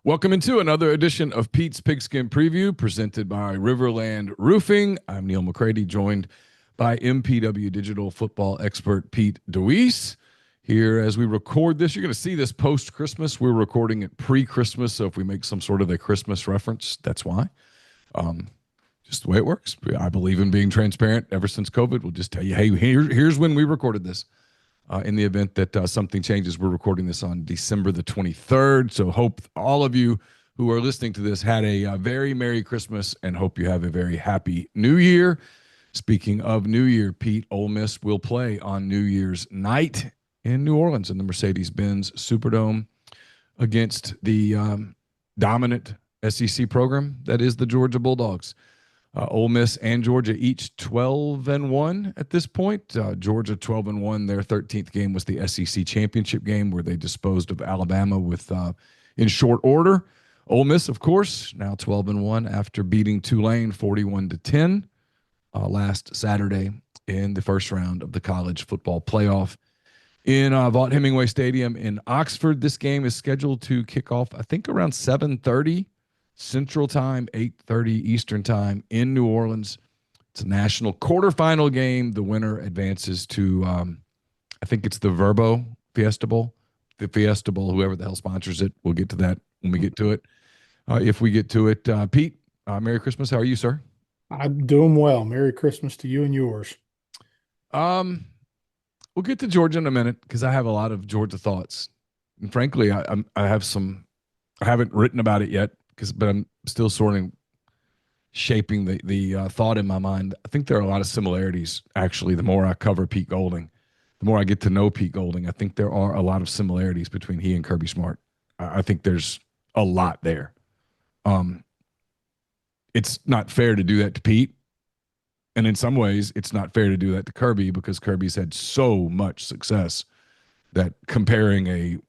Welcome into another edition of Pete's Pigskin Preview presented by RiverLand Roofing. I'm Neal McCready, joined by MPW Digital football expert Pete DeWeese. Here as we record this, you're going to see this post-Christmas. We're recording it pre-Christmas, so if we make some sort of a Christmas reference, that's why. Just the way it works. I believe in being transparent ever since COVID. We'll just tell you, hey, here's when we recorded this. In the event that something changes, we're recording this on December the 23rd. So hope all of you who are listening to this had a very Merry Christmas and hope you have a very happy New Year. Speaking of New Year, Pete, Ole Miss will play on New Year's night in New Orleans in the Mercedes-Benz Superdome against the dominant SEC program that is the Georgia Bulldogs. Ole Miss and Georgia each 12-1 at this point. Georgia 12-1. Their 13th game was the SEC championship game where they disposed of Alabama with in short order. Ole Miss, of course, now 12-1 after beating Tulane 41-10 last Saturday in the first round of the College Football Playoff in Vaught-Hemingway Stadium in Oxford. This game is scheduled to kick off, I think, around 7:30 Central Time, 8:30 Eastern Time in New Orleans. It's a national quarterfinal game. The winner advances to, I think it's the Vrbo Fiesta Bowl. The Fiesta Bowl, whoever the hell sponsors it. We'll get to that when we get to it. If we get to it. Pete, Merry Christmas. How are you, sir? I'm doing well. Merry Christmas to you and yours. We'll get to Georgia in a minute because I have a lot of Georgia thoughts. And frankly, I have some, I haven't written about it yet. But I'm still sort of shaping the thought in my mind. I think there are a lot of similarities, actually. The more I cover Pete Golding, the more I get to know Pete Golding, I think there are a lot of similarities between he and Kirby Smart. I think there's a lot there. It's not fair to do that to Pete. And in some ways, it's not fair to do that to Kirby because Kirby's had so much success that comparing a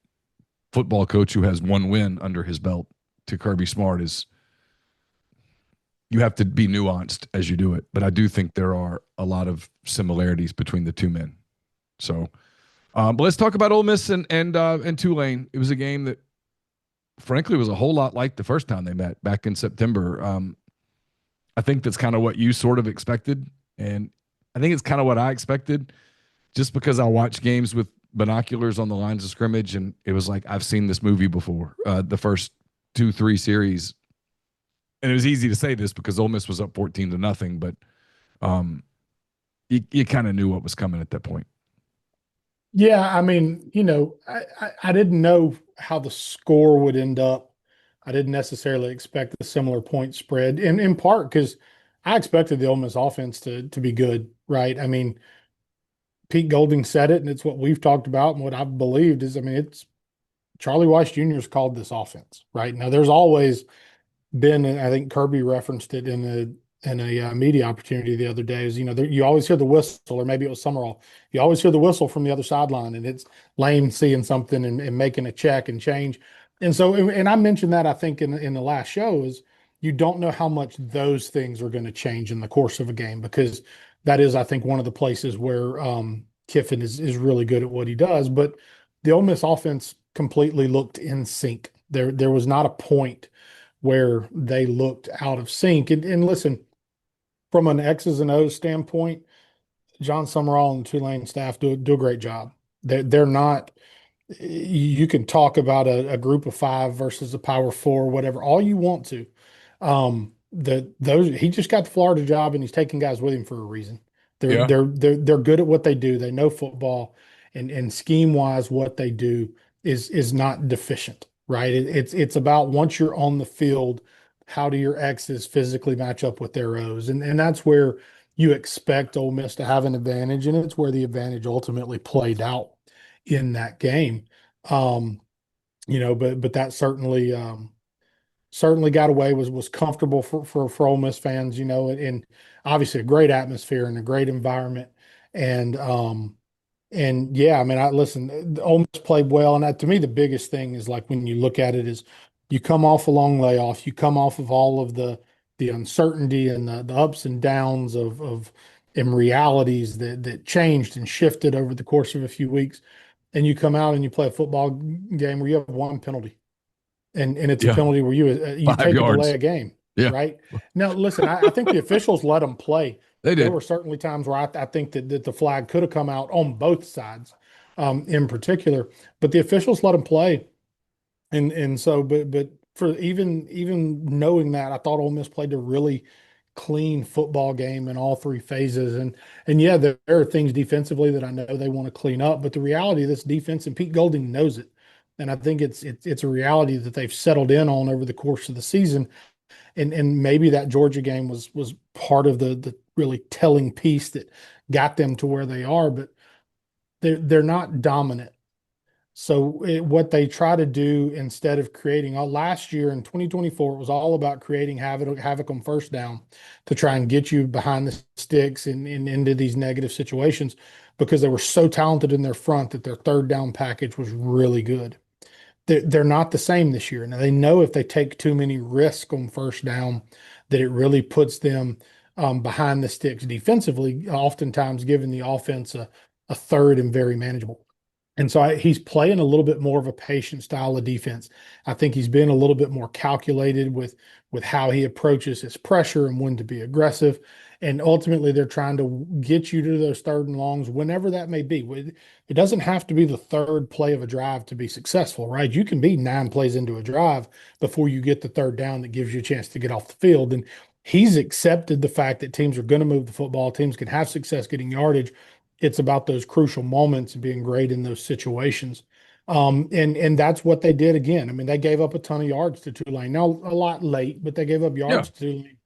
football coach who has one win under his belt to Kirby Smart is, you have to be nuanced as you do it. But I do think there are a lot of similarities between the two men. So, but let's talk about Ole Miss and Tulane. It was a game that, frankly, was a whole lot like the first time they met back in September. I think that's kind of what you sort of expected, and I think it's kind of what I expected, just because I watch games with binoculars on the lines of scrimmage, and it was like I've seen this movie before. The first 2-3 series, and it was easy to say this because Ole Miss was up 14-0, but you kind of knew what was coming at that point. Yeah, I mean, I didn't know how the score would end up. I didn't necessarily expect a similar point spread, in part because I expected the Ole Miss offense to be good, right? I mean, Pete Golding said it, and it's what we've talked about, and what I've believed is, I mean, it's Charlie Weiss Jr.'s called this offense, right? Now, there's always been, and I think Kirby referenced it in a media opportunity the other day, is, you always hear the whistle, or maybe it was Summerall. You always hear the whistle from the other sideline, and it's Lane seeing something and making a check and change. And so, and I mentioned that, I think, in the last show, is you don't know how much those things are going to change in the course of a game, because that is, I think, one of the places where Kiffin is really good at what he does. But the Ole Miss offense completely looked in sync. There was not a point where they looked out of sync. And listen, from an X's and O's standpoint, John Summerall and Tulane staff do a great job. They're not. You can talk about a group of five versus a power four, whatever, all you want to. He just got the Florida job, and he's taking guys with him for a reason. They're Yeah. they're they're they're good at what they do. They know football, and scheme wise, what they do is not deficient, right? It's about, once you're on the field, how do your X's physically match up with their O's, and that's where you expect Ole Miss to have an advantage, and it's where the advantage ultimately played out in that game. Um, but that certainly got away, was comfortable for Ole Miss fans, and obviously a great atmosphere and a great environment. And yeah, I mean, Ole Miss played well, and to me, the biggest thing is, like, when you look at it, is you come off a long layoff, you come off of all of the uncertainty and the ups and downs of and realities that changed and shifted over the course of a few weeks, and you come out and you play a football game where you have one penalty, and it's a Yeah. penalty where you Five take a delay yards. a game, Yeah. right? Now, listen, I think the officials let them play. They There did. were certainly times where I think that the flag could have come out on both sides, in particular, but the officials let them play. And so, but for even knowing that, I thought Ole Miss played a really clean football game in all three phases. And yeah, there are things defensively that I know they want to clean up, but the reality of this defense, and Pete Golding knows it, and I think it's a reality that they've settled in on over the course of the season. And maybe that Georgia game was part of the really telling piece that got them to where they are, but they're not dominant. So what they try to do instead of creating last year in 2024, it was all about creating havoc on first down to try and get you behind the sticks and into these negative situations because they were so talented in their front that their third down package was really good. They're not the same this year. Now they know if they take too many risks on first down, that it really puts them behind the sticks defensively, oftentimes giving the offense a third and very manageable. And so he's playing a little bit more of a patient style of defense. I think he's been a little bit more calculated with how he approaches his pressure and when to be aggressive. And ultimately, they're trying to get you to those third and longs whenever that may be. It doesn't have to be the third play of a drive to be successful, right? You can be 9 plays into a drive before you get the third down that gives you a chance to get off the field. And he's accepted the fact that teams are going to move the football, teams can have success getting yardage. It's about those crucial moments and being great in those situations. And that's what they did again. I mean, they gave up a ton of yards to Tulane. Now a lot late, but they gave up Yeah. yards to Tulane.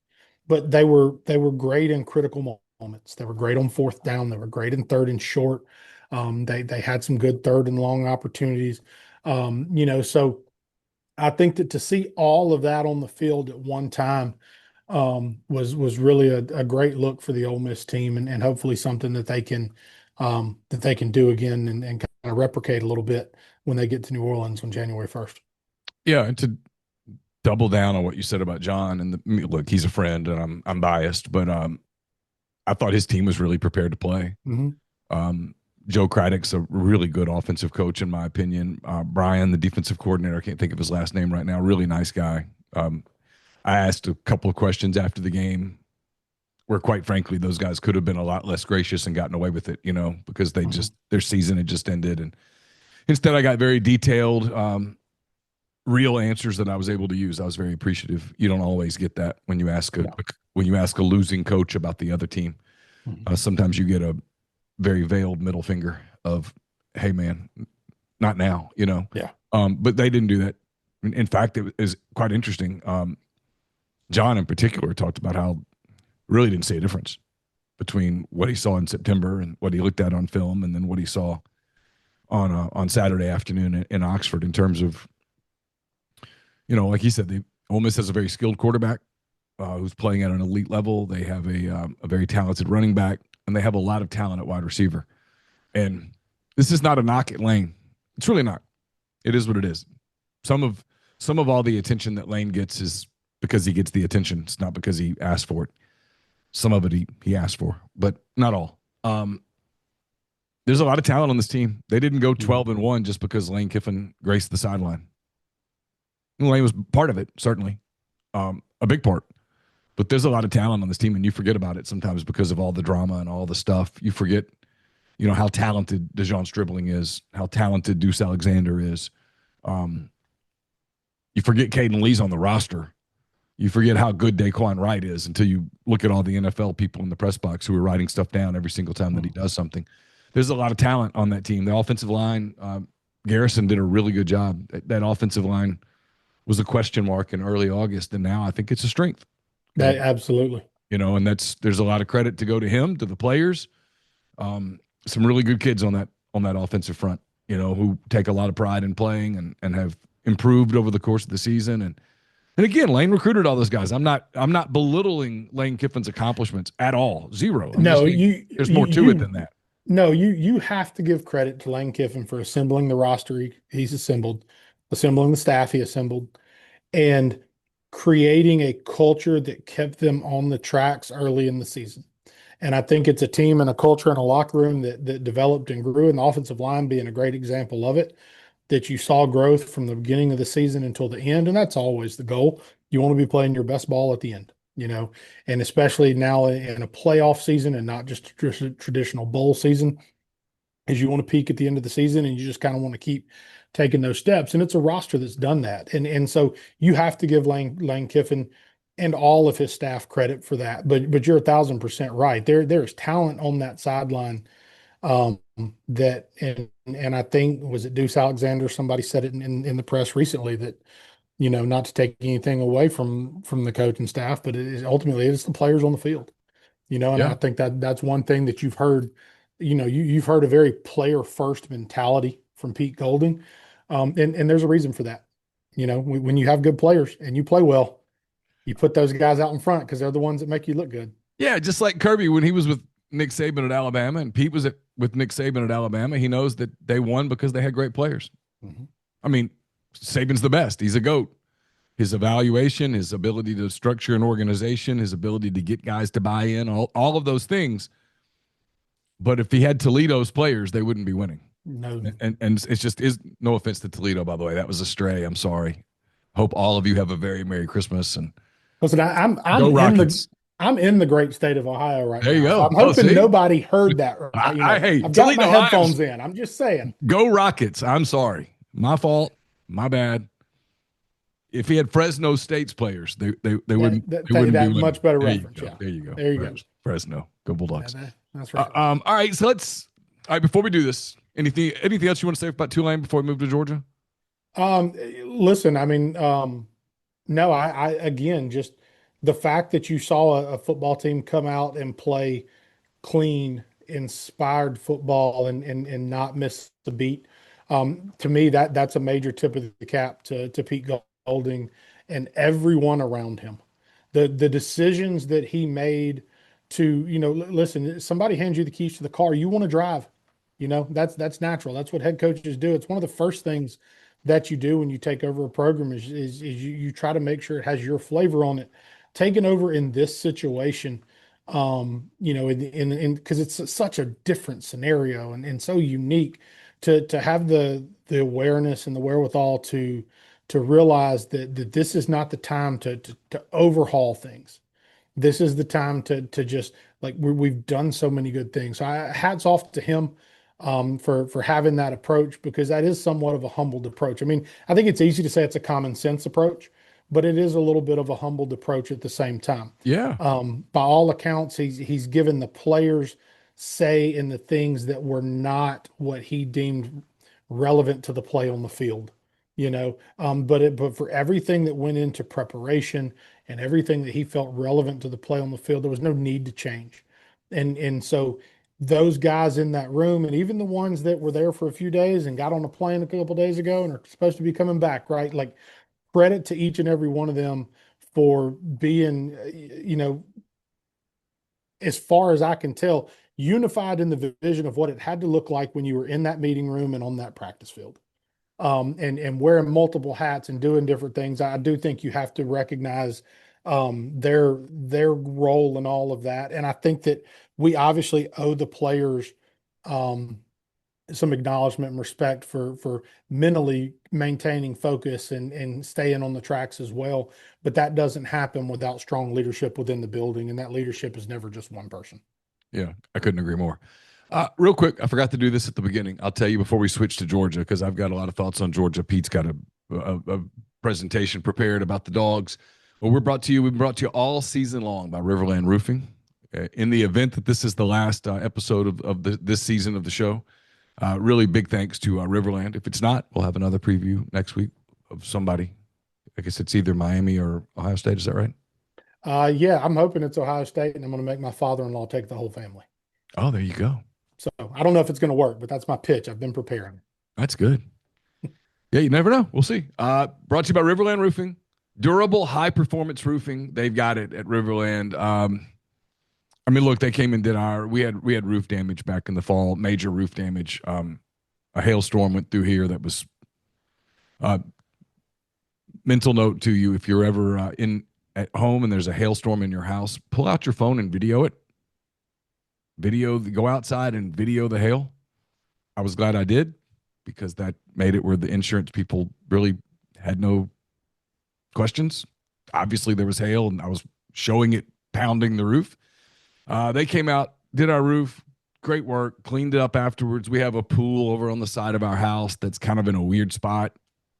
But they were great in critical moments. They were great on fourth down. They were great in third and short. They had some good third and long opportunities. So I think that to see all of that on the field at one time was really a great look for the Ole Miss team, and hopefully something that they can do again and kind of replicate a little bit when they get to New Orleans on January 1st. Yeah. And to double down on what you said about John, and look, he's a friend, and I'm biased, but I thought his team was really prepared to play. Mm-hmm. Joe Craddock's a really good offensive coach, in my opinion. Brian, the defensive coordinator, I can't think of his last name right now, really nice guy. I asked a couple of questions after the game where, quite frankly, those guys could have been a lot less gracious and gotten away with it, because they just, their season had just ended. And instead, I got very detailed, real answers that I was able to use. I was very appreciative. You don't always get that when you ask a losing coach about the other team. Sometimes you get a very veiled middle finger of, "Hey, man, not now," Yeah. But they didn't do that. In fact, it was quite interesting. John, in particular, talked about how really didn't see a difference between what he saw in September and what he looked at on film, and then what he saw on Saturday afternoon in Oxford in terms of, like he said, Ole Miss has a very skilled quarterback who's playing at an elite level. They have a very talented running back, and they have a lot of talent at wide receiver. And this is not a knock at Lane. It's really not. It is what it is. Some of all the attention that Lane gets is because he gets the attention. It's not because he asked for it. Some of it he asked for, but not all. There's a lot of talent on this team. They didn't go 12-1 just because Lane Kiffin graced the sideline. Lane was part of it, certainly, a big part. But there's a lot of talent on this team, and you forget about it sometimes because of all the drama and all the stuff. You forget, how talented DeJon Stribling is, how talented Deuce Alexander is. You forget Caden Lee's on the roster. You forget how good Daquan Wright is until you look at all the NFL people in the press box who are writing stuff down every single time that he does something. There's a lot of talent on that team. The offensive line, Garrison did a really good job. That offensive line was a question mark in early August, and now I think it's a strength. Absolutely. And there's a lot of credit to go to him, to the players. Some really good kids on that offensive front, who take a lot of pride in playing and have improved over the course of the season. And again, Lane recruited all those guys. I'm not belittling Lane Kiffin's accomplishments at all. Zero. There's more to it than that. No, you have to give credit to Lane Kiffin for assembling the roster he's assembled, assembling the staff he assembled, and creating a culture that kept them on the tracks early in the season. And I think it's a team and a culture and a locker room that developed and grew, and the offensive line being a great example of it. that you saw growth from the beginning of the season until the end, and that's always the goal. You want to be playing your best ball at the end, and especially now in a playoff season and not just a traditional bowl season, is you want to peak at the end of the season and you just kind of want to keep taking those steps. And it's a roster that's done that. And so you have to give Lane Kiffin and all of his staff credit for that. But you're 1,000% right. There's talent on that sideline um, that and I think was it Deuce Alexander? Somebody said it in the press recently that not to take anything away from the coaching staff, but ultimately it's the players on the field. And Yeah. I think that's one thing that you've heard. You've heard a very player first mentality from Pete Golding, and there's a reason for that. When you have good players and you play well, you put those guys out in front because they're the ones that make you look good. Yeah, just like Kirby when he was with Nick Saban at Alabama, and Pete was with Nick Saban at Alabama. He knows that they won because they had great players. Mm-hmm. I mean, Saban's the best. He's a GOAT. His evaluation, his ability to structure an organization, his ability to get guys to buy in, all of those things. But if he had Toledo's players, they wouldn't be winning. No, And it's just is no offense to Toledo, by the way. That was a stray. I'm sorry. Hope all of you have a very Merry Christmas and listen, go Rockets. I'm in the great state of Ohio right There you now. go. So I'm hoping see? nobody heard that. Hey, I've got Toledo, my headphones in. I'm just saying. Go Rockets. I'm sorry. My fault. My bad. If he had Fresno State's players, they wouldn't that be winning. much better There reference. you go. Yeah. There you go. There you go. Fresno. Go Bulldogs. That's right. All right. So all right, before we do this, anything else you want to say about Tulane before we move to Georgia? Listen, I mean, no, I again, just the fact that you saw a football team come out and play clean, inspired football and not miss the beat. To me, that's a major tip of the cap to Pete Golding and everyone around him. The decisions that he made to, listen, somebody hands you the keys to the car, you want to drive. That's natural. That's what head coaches do. It's one of the first things that you do when you take over a program is you try to make sure it has your flavor on it. Taking over in this situation, in because it's such a different scenario and so unique to have the awareness and the wherewithal to realize that this is not the time to overhaul things. This is the time to just like we've done so many good things. So hats off to him for having that approach because that is somewhat of a humbled approach. I mean, I think it's easy to say it's a common sense approach, but it is a little bit of a humbled approach at the same time. Yeah. By all accounts, he's given the players say in the things that were not what he deemed relevant to the play on the field. But for everything that went into preparation and everything that he felt relevant to the play on the field, there was no need to change. And so those guys in that room, and even the ones that were there for a few days and got on a plane a couple of days ago and are supposed to be coming back, right? Like credit to each and every one of them for being, as far as I can tell, unified in the vision of what it had to look like when you were in that meeting room and on that practice field. And wearing multiple hats and doing different things. I do think you have to recognize their role in all of that. And I think that we obviously owe the players some acknowledgement and respect for mentally maintaining focus and staying on the tracks as well. But that doesn't happen without strong leadership within the building, and that leadership is never just one person. Yeah, I couldn't agree more. Real quick, I forgot to do this at the beginning. I'll tell you before we switch to Georgia because I've got a lot of thoughts on Georgia. Pete's got a presentation prepared about the Dogs. But we've been brought to you all season long by RiverLand Roofing. In the event that this is the last episode of this season of the show, really big thanks to RiverLand. If it's not, we'll have another preview next week of somebody. I guess it's either Miami or Ohio State. Is that right? Yeah, I'm hoping it's Ohio State, and I'm going to make my father-in-law take the whole family. Oh, there you go. So I don't know if it's going to work, but that's my pitch. I've been preparing. That's good. Yeah, you never know. We'll see. Brought to you by RiverLand Roofing. Durable, high-performance roofing. They've got it at RiverLand. I mean, look, they came and did we had roof damage back in the fall, major roof damage. A hailstorm went through here that was mental note to you. If you're ever at home and there's a hailstorm in your house, pull out your phone and video it. Go outside and video the hail. I was glad I did because that made it where the insurance people really had no questions. Obviously, there was hail, and I was showing it pounding the roof. They came out, did our roof, great work, cleaned it up afterwards. We have a pool over on the side of our house that's kind of in a weird spot.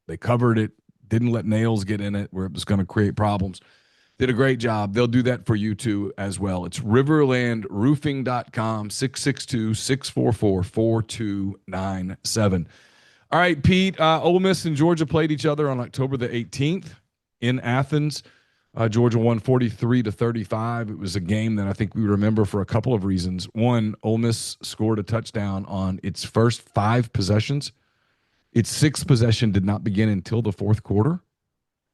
They covered it, didn't let nails get in it where it was going to create problems. Did a great job. They'll do that for you too as well. It's riverlandroofing.com, 662-644-4297. All right, Pete, Ole Miss and Georgia played each other on October the 18th in Athens. Georgia won 43-35. It was a game that I think we remember for a couple of reasons. One, Ole Miss scored a touchdown on its first 5 possessions. Its 6th possession did not begin until the 4th quarter,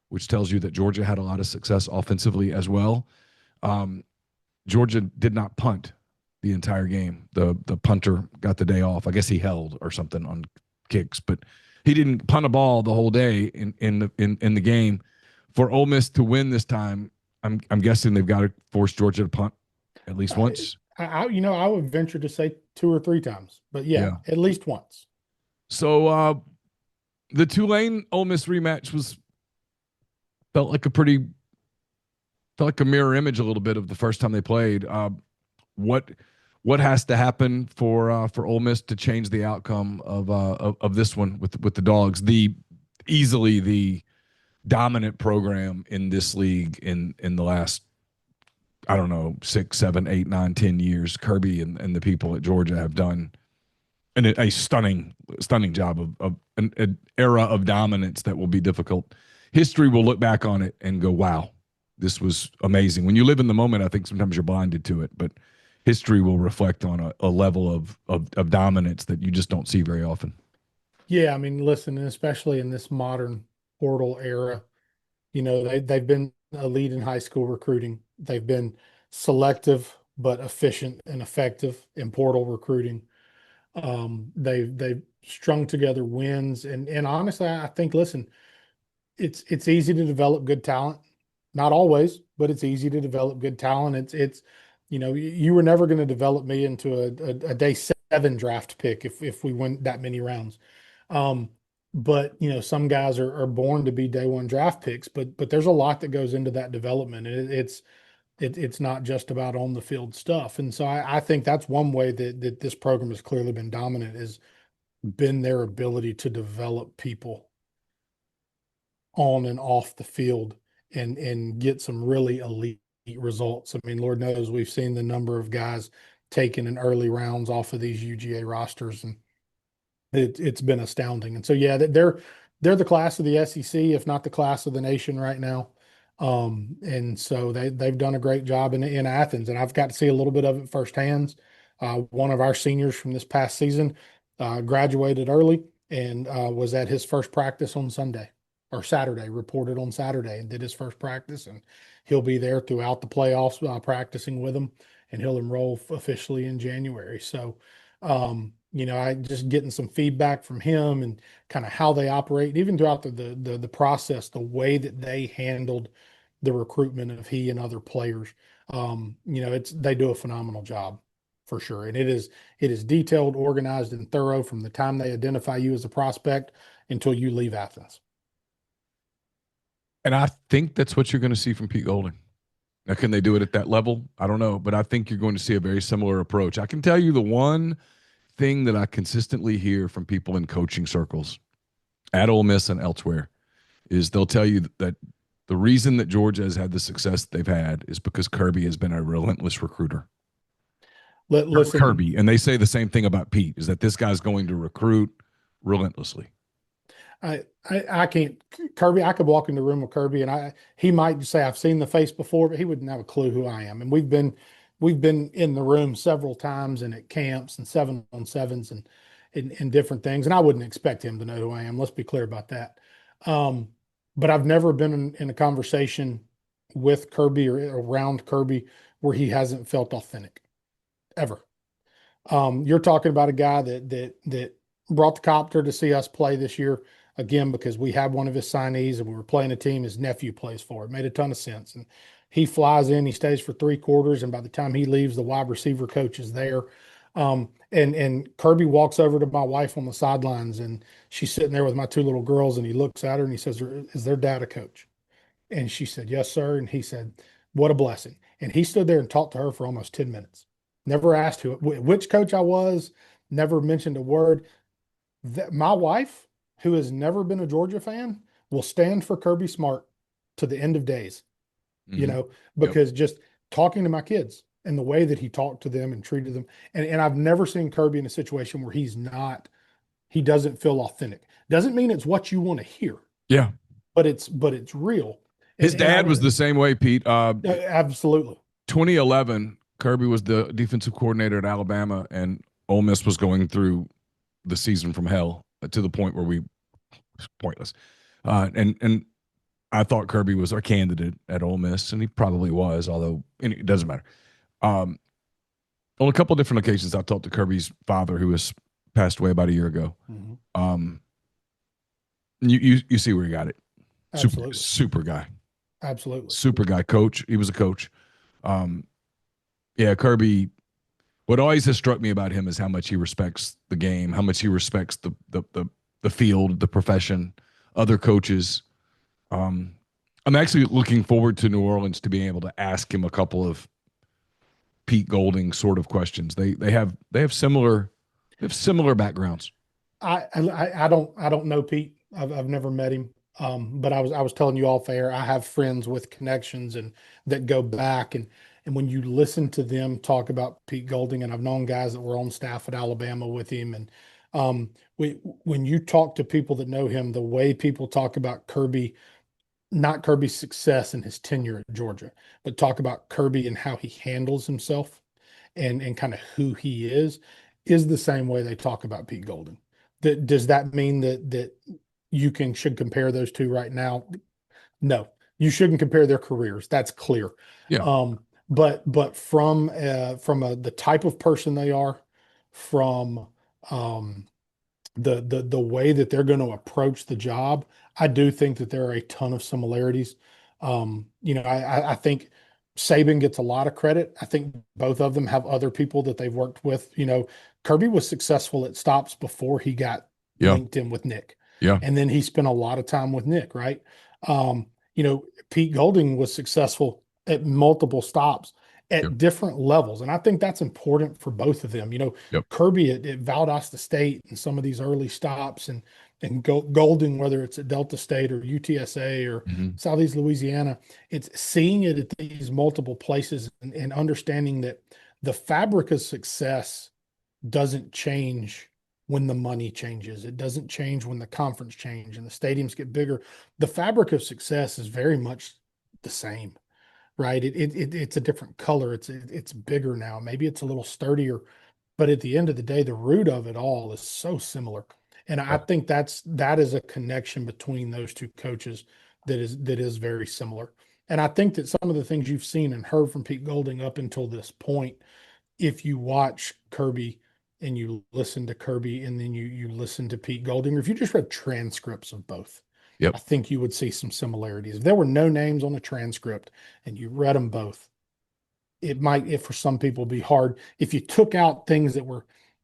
which tells you that Georgia had a lot of success offensively as well. Georgia did not punt the entire game. The punter got the day off. I guess he held or something on kicks, but he didn't punt a ball the whole day in the game. For Ole Miss to win this time, I'm guessing they've got to force Georgia to punt at least once. I would venture to say 2 or 3 times, but yeah. At least once. So the Tulane Ole Miss rematch felt like a mirror image a little bit of the first time they played. What has to happen for Ole Miss to change the outcome of this one with the Dogs? Easily the dominant program in this league in the last, I don't know, 6, 7, 8, 9, 10 years. Kirby and the people at Georgia have done a stunning job of an era of dominance that will be difficult. History will look back on it and go, wow, this was amazing. When you live in the moment, I think sometimes you're blinded to it, but history will reflect on a level of dominance that you just don't see very often. Yeah, I mean, listen, and especially in this modern portal era, they've been a lead in high school recruiting. They've been selective but efficient and effective in portal recruiting. They've strung together wins, and honestly, I think, listen, it's easy to develop good talent. Not always, but it's easy to develop good talent. It's you were never going to develop me into a day 7 draft pick if we went that many rounds. But some guys are born to be day 1 draft picks, but there's a lot that goes into that development. It's not just about on the field stuff. And so I think that's one way that this program has clearly been dominant, has been their ability to develop people on and off the field and get some really elite results. I mean, Lord knows we've seen the number of guys taken in early rounds off of these UGA rosters, and it's been astounding. And so, yeah, they're the class of the SEC, if not the class of the nation right now. And so they've done a great job in Athens, and I've got to see a little bit of it firsthand. One of our seniors from this past season graduated early and was at his first practice on Sunday or Saturday, reported on Saturday and did his first practice, and he'll be there throughout the playoffs practicing with them, and he'll enroll officially in January. So, I just getting some feedback from him and kind of how they operate, even throughout the process, the way that they handled the recruitment of he and other players. They do a phenomenal job for sure. And it is detailed, organized, and thorough from the time they identify you as a prospect until you leave Athens. And I think that's what you're going to see from Pete Golding. Now, can they do it at that level? I don't know, but I think you're going to see a very similar approach. I can tell you the one thing that I consistently hear from people in coaching circles at Ole Miss and elsewhere is they'll tell you that the reason that Georgia has had the success they've had is because Kirby has been a relentless recruiter. Listen, Kirby, and they say the same thing about Pete, is that this guy's going to recruit relentlessly. I can't Kirby. I could walk in the room with Kirby and he might say I've seen the face before, but he wouldn't have a clue who I am. And we've been in the room several times and at camps and 7-on-7s and different things. And I wouldn't expect him to know who I am. Let's be clear about that. But I've never been in a conversation with Kirby or around Kirby where he hasn't felt authentic ever. You're talking about a guy that brought the copter to see us play this year. Again, because we had one of his signees and we were playing a team his nephew plays for. It made a ton of sense. And he flies in, he stays for 3 quarters, and by the time he leaves, the wide receiver coach is there. And Kirby walks over to my wife on the sidelines, and she's sitting there with my two little girls, and he looks at her and he says, "Is their dad a coach?" And she said, "Yes, sir." And he said, "What a blessing." And he stood there and talked to her for almost 10 minutes. Never asked which coach I was, never mentioned a word. My wife, who has never been a Georgia fan, will stand for Kirby Smart to the end of days, you Hmm. know, Yep. because just talking to my kids and the way that he talked to them and treated them. And I've never seen Kirby in a situation where he doesn't feel authentic. Doesn't mean it's what you want to hear, Yeah. but it's real. His And I dad was was the same way, Pete. absolutely. 2011, Kirby was the defensive coordinator at Alabama, and Ole Miss was going through the season from hell to the point where we pointless. And I thought Kirby was our candidate at Ole Miss, and he probably was, although it doesn't matter. Um, on a couple of different occasions, I talked to Kirby's father, who has passed away about a year ago. Mm-hmm. Um, you see where he got it. Absolutely. Super guy, Absolutely. super guy. Coach. He was a coach. Um, yeah, Kirby. What always has struck me about him is how much he respects the game, how much he respects the field, the profession, other coaches. Um, I'm actually looking forward to New Orleans to being able to ask him a couple of Pete Golding sort of questions. They have similar backgrounds. I don't know Pete. I've never met him. But I was telling you all fair. I have friends with connections and that go back, and when you listen to them talk about Pete Golding, and I've known guys that were on staff at Alabama with him, and when you talk to people that know him, the way people talk about Kirby, not Kirby's success in his tenure at Georgia, but talk about Kirby and how he handles himself and kind of who he is the same way they talk about Pete Golding. Does that mean that you can should compare those two right now? No, you shouldn't compare their careers. That's clear. Yeah. But from the type of person they are, from um, the way that they're going to approach the job, I do think that there are a ton of similarities. I think Saban gets a lot of credit. I think both of them have other people that they've worked with. Kirby was successful at stops before he got Yeah. linked in with Nick, Yeah. and then he spent a lot of time with Nick, right? Um, Pete Golding was successful at multiple stops Yep. at different levels, and I think that's important for both of them. Yep. Kirby at Valdosta State and some of these early stops, and Golding, whether it's at Delta State or UTSA or Hmm. Southeast Louisiana, it's seeing it at these multiple places and understanding that the fabric of success doesn't change when the money changes. It doesn't change when the conference change and the stadiums get bigger. The fabric of success is very much the same, right? It's a different color. It's bigger now. Maybe it's a little sturdier, but at the end of the day, the root of it all is so similar. And I Yeah. think that is a connection between those two coaches that is very similar. And I think that some of the things you've seen and heard from Pete Golding up until this point, if you watch Kirby and you listen to Kirby and then you listen to Pete Golding, or if you just read transcripts of both, Yep. I think you would see some similarities. If there were no names on a transcript and you read them both, it might, if for some people, be hard. If you took out things that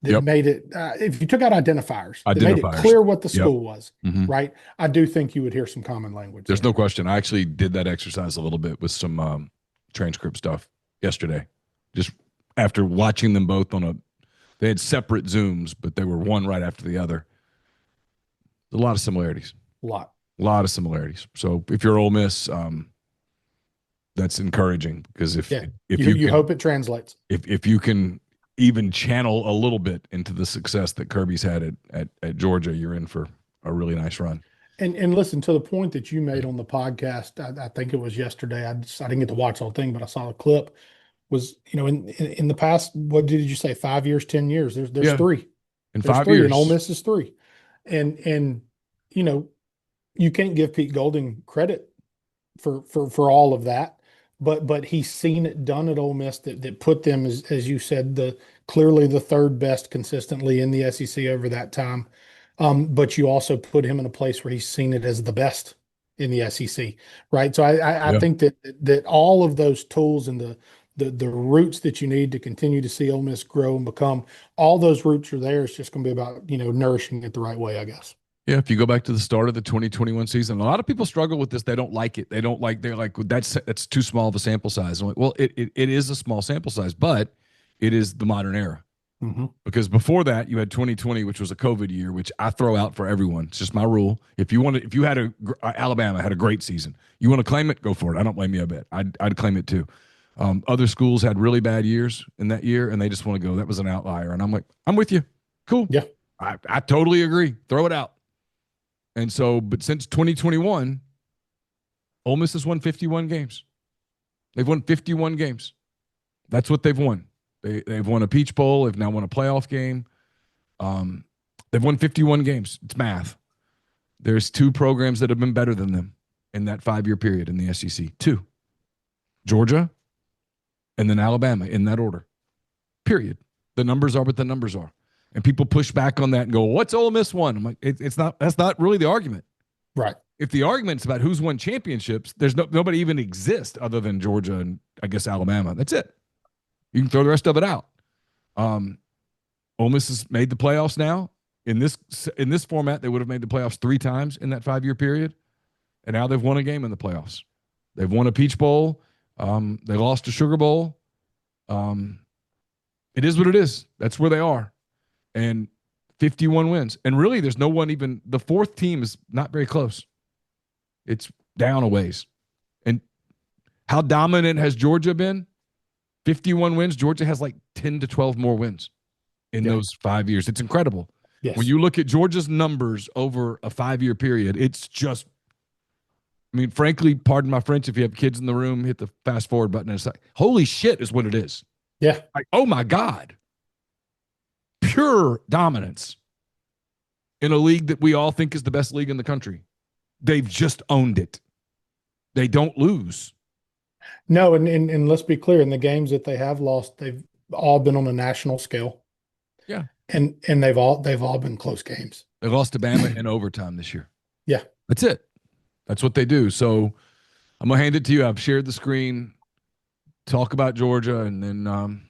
Yep. made it, if you took out identifiers that made it Identifiers. clear what the Yep. school was, Hmm. right? I do think you would hear some common language There's there. no question. I actually did that exercise a little bit with some transcript stuff yesterday. Just after watching them both they had separate Zooms, but they were one right after the other. A lot of similarities. A lot. A lot of similarities. So if you're Ole Miss, that's encouraging because if Yeah. if You you you can hope it translates. if you can even channel a little bit into the success that Kirby's had at Georgia, you're in for a really nice run. And listen to the point that you made on the podcast. I think it was yesterday. I didn't get to watch the whole thing, but I saw a clip. Was in the past, what did you say? 5 years, 10 years? There's Yeah, three. in There's five three, and Ole years. Miss is three. And you know you can't give Pete Golding credit for all of that, but he's seen it done at Ole Miss that put them as you said, the clearly the third best consistently in the SEC over that time. But you also put him in a place where he's seen it as the best in the SEC, right? So I Yeah. think that all of those tools and the roots that you need to continue to see Ole Miss grow and become. All those roots are there. It's just going to be about, nourishing it the right way, I guess. Yeah, if you go back to the start of the 2021 season, a lot of people struggle with this. They don't like it. They're like, that's too small of a sample size. I'm like, well, it is a small sample size, but it is the modern era. Mm-hmm. Because before that, you had 2020, which was a COVID year, which I throw out for everyone. It's just my rule. If you had Alabama had a great season, you want to claim it, go for it. I don't blame you a bit. I'd claim it too. Other schools had really bad years in that year, and they just want to go, that was an outlier. And I'm like, I'm with you. Cool. Yeah. I totally agree. Throw it out. And so, but since 2021, Ole Miss has won 51 games. They've won 51 games. That's what they've won. They've won a Peach Bowl. They've now won a playoff game. They've won 51 games. It's math. There's two programs that have been better than them in that 5-year period in the SEC. Two. Georgia and then Alabama in that order. Period. The numbers are what the numbers are. And people push back on that and go, what's Ole Miss won? I'm like, that's not really the argument. Right. If the argument's about who's won championships, there's nobody even exists other than Georgia and I guess Alabama. That's it. You can throw the rest of it out. Ole Miss has made the playoffs now. In this format, they would have made the playoffs 3 times in that 5-year period. And now they've won a game in the playoffs. They've won a Peach Bowl. They lost a Sugar Bowl. It is what it is. That's where they are. And 51 wins. And really, there's no one even – the fourth team is not very close. It's down a ways. And how dominant has Georgia been? 51 wins. Georgia has like 10 to 12 more wins in those 5 years. It's incredible. Yes. When you look at Georgia's numbers over a 5-year period, it's just – I mean, frankly, pardon my French, if you have kids in the room, hit the fast forward button and it's like, holy shit is what it is. Yeah. Like, oh my God. Pure dominance in a league that we all think is the best league in the country. They've just owned it. They don't lose. No, and let's be clear, in the games that they have lost, they've all been on a national scale. Yeah. And they've all been close games. They lost to Bama in overtime this year. Yeah. That's it. That's what they do. So I'm going to hand it to you. I've shared the screen. Talk about Georgia, and then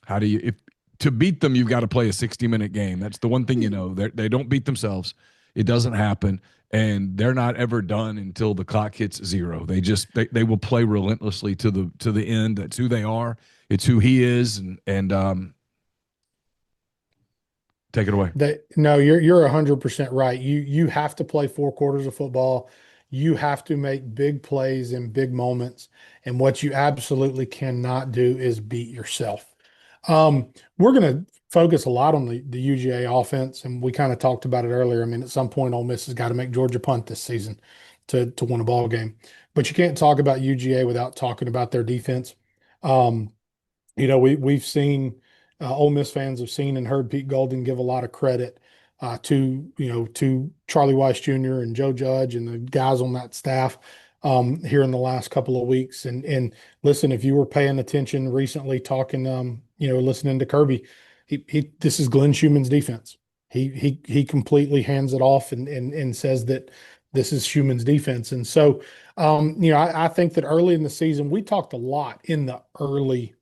how do you – if to beat them, you've got to play a 60-minute game. That's the one thing you know. They don't beat themselves. It doesn't happen, and they're not ever done until the clock hits 0. They will play relentlessly to the end. That's who they are. It's who he is, and take it away. No, you're 100% right. You have to play 4 quarters of football. You have to make big plays in big moments, and what you absolutely cannot do is beat yourself. We're going to focus a lot on the UGA offense, and we kind of talked about it earlier. I mean, at some point, Ole Miss has got to make Georgia punt this season to win a ball game. But you can't talk about UGA without talking about their defense. We've seen Ole Miss fans have seen and heard Pete Golden give a lot of credit to Charlie Weiss Jr. and Joe Judge and the guys on that staff here in the last couple of weeks. And listen, if you were paying attention recently, talking, listening to Kirby, this is Glenn Schumann's defense. He completely hands it off and says that this is Schumann's defense. And so, I think that early in the season, we talked a lot in the early,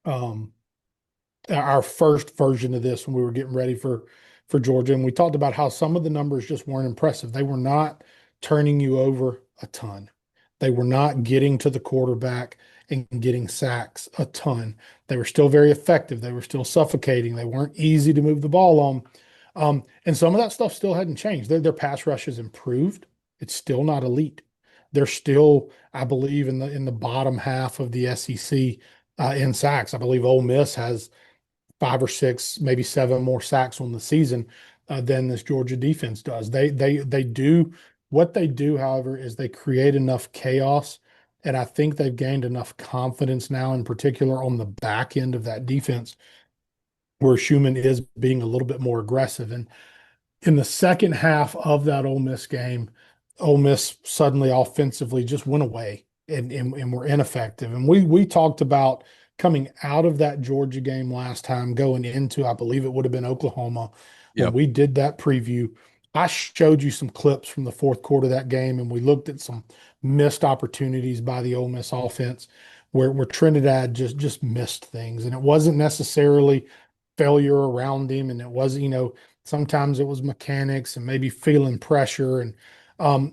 our first version of this when we were getting ready for Georgia. And we talked about how some of the numbers just weren't impressive. They were not turning you over a ton. They were not getting to the quarterback and getting sacks a ton. They were still very effective. They were still suffocating. They weren't easy to move the ball on. And some of that stuff still hadn't changed. Their pass rush has improved. It's still not elite. They're still, I believe, in the bottom half of the SEC in sacks. I believe Ole Miss has 5 or 6, maybe 7 more sacks on the season than this Georgia defense does. They do what they do, however, is they create enough chaos, and I think they've gained enough confidence now, in particular on the back end of that defense, where Schumann is being a little bit more aggressive. And in the second half of that Ole Miss game, Ole Miss suddenly offensively just went away and were ineffective. And we talked about coming out of that Georgia game last time, going into, I believe it would have been Oklahoma. Yep. When we did that preview, I showed you some clips from the fourth quarter of that game, and we looked at some missed opportunities by the Ole Miss offense. where Trinidad just missed things, and it wasn't necessarily failure around him, and it was, sometimes it was mechanics and maybe feeling pressure and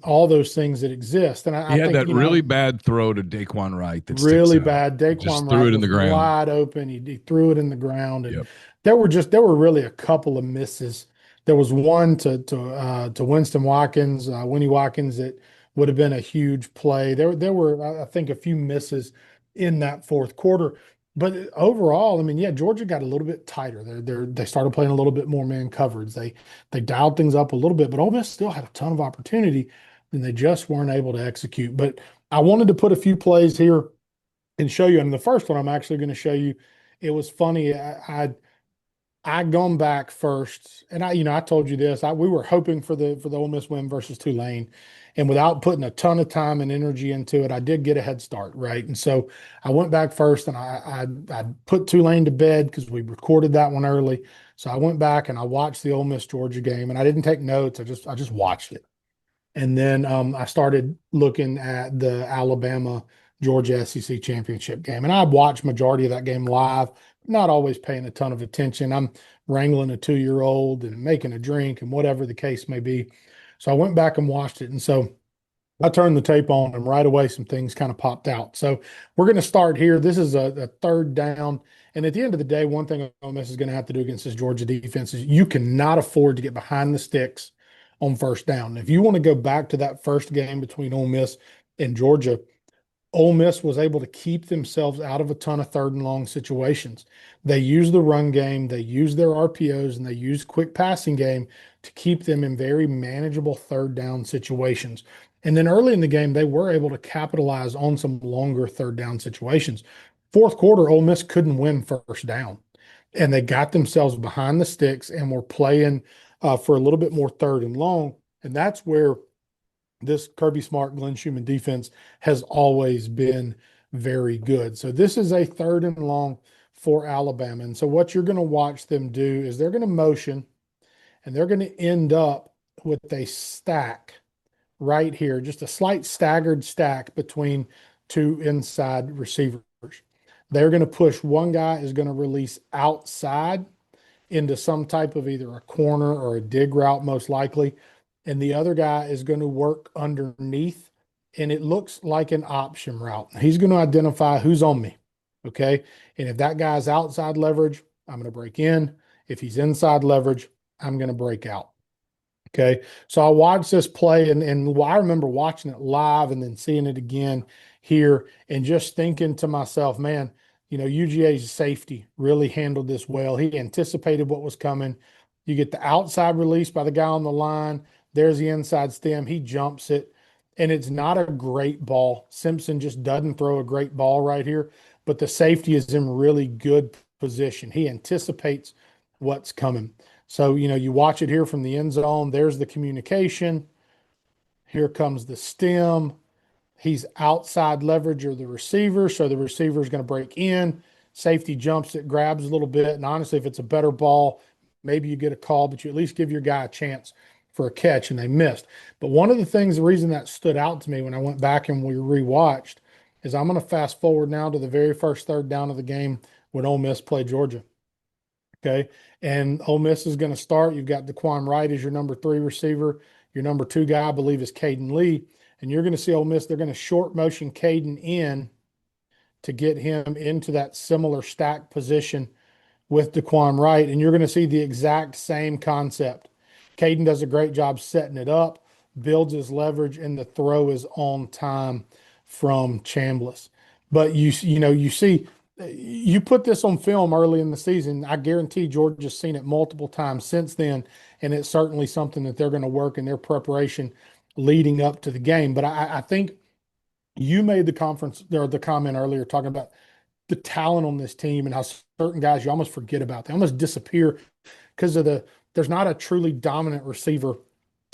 all those things that exist. And I He had think, that really bad throw to Daquan Wright that sticks really out. bad. He just Daquan threw Wright it in the was ground. wide open. He threw it in the ground, and Yep. there were really a couple of misses. There was one to Winston Watkins, Winnie Watkins, that would have been a huge play. There were, I think, a few misses in that fourth quarter. But overall, I mean, yeah, Georgia got a little bit tighter. They started playing a little bit more man coverage. They dialed things up a little bit, but Ole Miss still had a ton of opportunity, and they just weren't able to execute. But I wanted to put a few plays here and show you. And the first one I'm actually going to show you, it was funny. I'd gone back first, and I told you this. We were hoping for the Ole Miss win versus Tulane, and without putting a ton of time and energy into it, I did get a head start, right? And so I went back first, and I put Tulane to bed because we recorded that one early. So I went back and I watched the Ole Miss Georgia game, and I didn't take notes. I just watched it. And then I started looking at the Alabama Georgia SEC championship game. And I watched majority of that game live, not always paying a ton of attention. I'm wrangling a 2-year-old and making a drink and whatever the case may be. So I went back and watched it. And so I turned the tape on and right away some things kind of popped out. So we're going to start here. This is a third down. And at the end of the day, one thing Ole Miss is going to have to do against this Georgia defense is you cannot afford to get behind the sticks on first down. If you want to go back to that first game between Ole Miss and Georgia, Ole Miss was able to keep themselves out of a ton of third and long situations. They used the run game, they used their RPOs, and they used quick passing game to keep them in very manageable third down situations. And then early in the game, they were able to capitalize on some longer third down situations. Fourth quarter, Ole Miss couldn't win first down, and they got themselves behind the sticks and were playing for a little bit more third and long. And that's where this Kirby Smart, Glenn Schumann defense has always been very good. So this is a third and long for Alabama. And so what you're going to watch them do is they're going to motion, and they're going to end up with a stack right here, just a slight staggered stack between two inside receivers. They're going to push, one guy is going to release outside into some type of either a corner or a dig route, most likely. And the other guy is going to work underneath, and it looks like an option route. He's going to identify who's on me. Okay. And if that guy's outside leverage, I'm going to break in. If he's inside leverage, I'm going to break out. Okay. So I watched this play, and I remember watching it live and then seeing it again here and just thinking to myself, man, UGA's safety really handled this well. He anticipated what was coming. You get the outside release by the guy on the line. There's the inside stem. He jumps it, and it's not a great ball. Simpson just doesn't throw a great ball right here, but the safety is in really good position. He anticipates what's coming. So, you watch it here from the end zone. There's the communication. Here comes the stem. He's outside leverage or the receiver. So the receiver is going to break in. Safety jumps it, grabs a little bit. And honestly, if it's a better ball, maybe you get a call, but you at least give your guy a chance for a catch, and they missed. But one of the things, the reason that stood out to me when I went back and we rewatched is I'm going to fast forward now to the very first third down of the game when Ole Miss played Georgia. Okay. And Ole Miss is going to start. You've got Daquan Wright as your number 3 receiver. Your number 2 guy, I believe, is Caden Lee. And you're going to see Ole Miss, they're going to short motion Caden in to get him into that similar stack position with Daquan Wright. And you're going to see the exact same concept. Caden does a great job setting it up, builds his leverage, and the throw is on time from Chambliss. But you see, you put this on film early in the season, I guarantee Georgia's seen it multiple times since then, and it's certainly something that they're going to work in their preparation leading up to the game. But I think you made the comment earlier talking about the talent on this team and how certain guys you almost forget about. They almost disappear because there's not a truly dominant receiver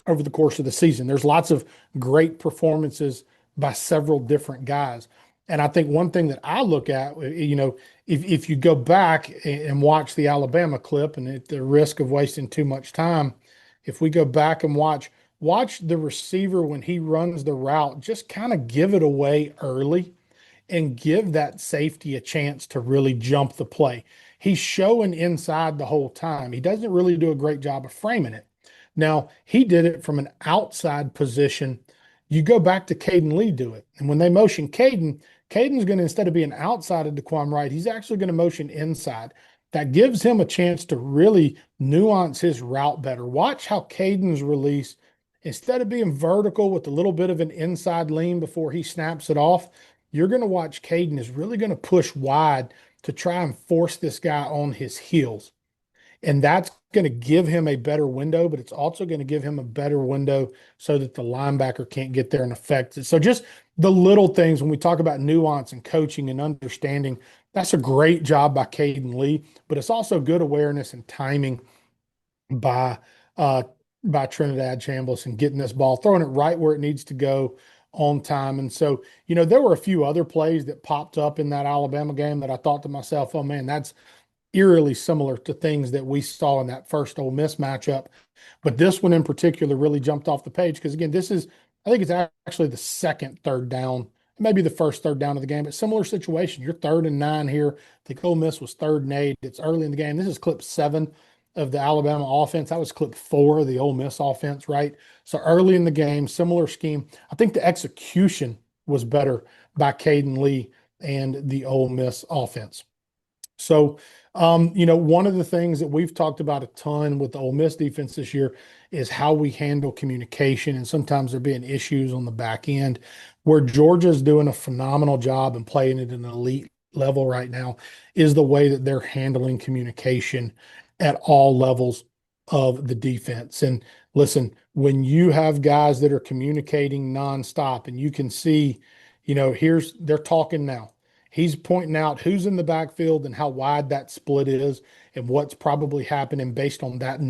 over the course of the season. There's lots of great performances by several different guys. And I think one thing that I look at, if you go back and watch the Alabama clip, and at the risk of wasting too much time, if we go back and watch the receiver when he runs the route, just kind of give it away early. and give that safety a chance to really jump the play. He's showing inside the whole time. He doesn't really do a great job of framing it. Now, he did it from an outside position. You go back to Caden Lee do it. And when they motion Caden's going to, instead of being outside of DeQuan Wright, he's actually going to motion inside. That gives him a chance to really nuance his route better. Watch how Caden's release, instead of being vertical with a little bit of an inside lean before he snaps it off, you're going to watch Caden is really going to push wide to try and force this guy on his heels. And that's going to give him a better window, but it's also going to give him a better window so that the linebacker can't get there and affect it. So just the little things when we talk about nuance and coaching and understanding, that's a great job by Caden Lee, but it's also good awareness and timing by Trinidad Chambliss and getting this ball, throwing it right where it needs to go on time. And so, there were a few other plays that popped up in that Alabama game that I thought to myself, oh man, that's eerily similar to things that we saw in that first Ole Miss matchup. But this one in particular really jumped off the page because, again, I think it's actually the second third down, maybe the first third down of the game, but similar situation. You're 3rd and 9 here. I think Ole Miss was 3rd and 8. It's early in the game. This is clip 7 of the Alabama offense. That was clip 4 of the Ole Miss offense, right? So early in the game, similar scheme. I think the execution was better by Caden Lee and the Ole Miss offense. So, one of the things that we've talked about a ton with the Ole Miss defense this year is how we handle communication. And sometimes there being issues on the back end. Where Georgia's doing a phenomenal job and playing at an elite level right now is the way that they're handling communication at all levels of the defense. And listen, when you have guys that are communicating nonstop and you can see, they're talking now. He's pointing out who's in the backfield and how wide that split is and what's probably happening based on that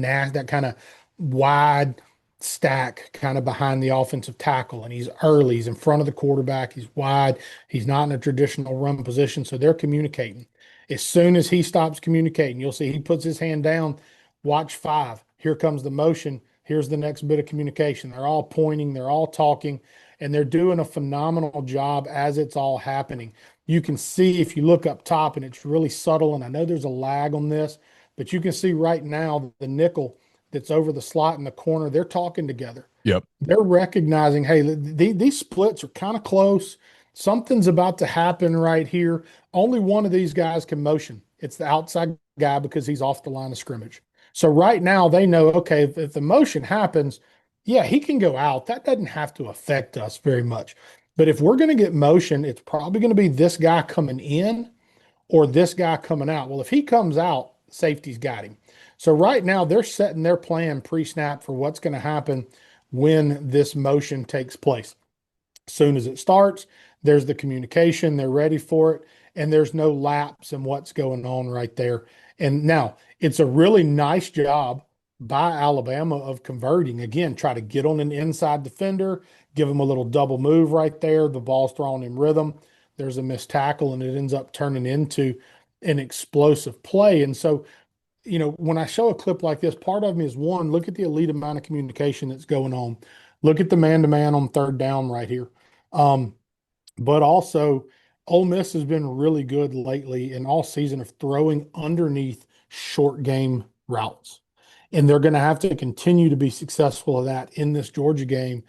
kind of wide stack kind of behind the offensive tackle. And he's early. He's in front of the quarterback. He's wide. He's not in a traditional run position. So they're communicating. As soon as he stops communicating, you'll see he puts his hand down. Watch 5. Here comes the motion. Here's the next bit of communication. They're all pointing. They're all talking. And they're doing a phenomenal job as it's all happening. You can see if you look up top, and it's really subtle, and I know there's a lag on this, but you can see right now the nickel that's over the slot in the corner, they're talking together. Yep. They're recognizing, hey, these splits are kind of close. Something's about to happen right here. Only one of these guys can motion. It's the outside guy because he's off the line of scrimmage. So right now they know, okay, if the motion happens, yeah, he can go out. That doesn't have to affect us very much. But if we're going to get motion, it's probably going to be this guy coming in or this guy coming out. Well, if he comes out, safety's got him. So right now they're setting their plan pre-snap for what's going to happen when this motion takes place. As soon as it starts, there's the communication. They're ready for it. And there's no lapse in what's going on right there. And now it's a really nice job by Alabama of converting. Again, try to get on an inside defender, give him a little double move right there. The ball's thrown in rhythm. There's a missed tackle, and it ends up turning into an explosive play. And so, when I show a clip like this, part of me is, one, look at the elite amount of communication that's going on. Look at the man-to-man on 3rd down right here. But also, Ole Miss has been really good lately in all season of throwing underneath short game routes. And they're going to have to continue to be successful at that in this Georgia game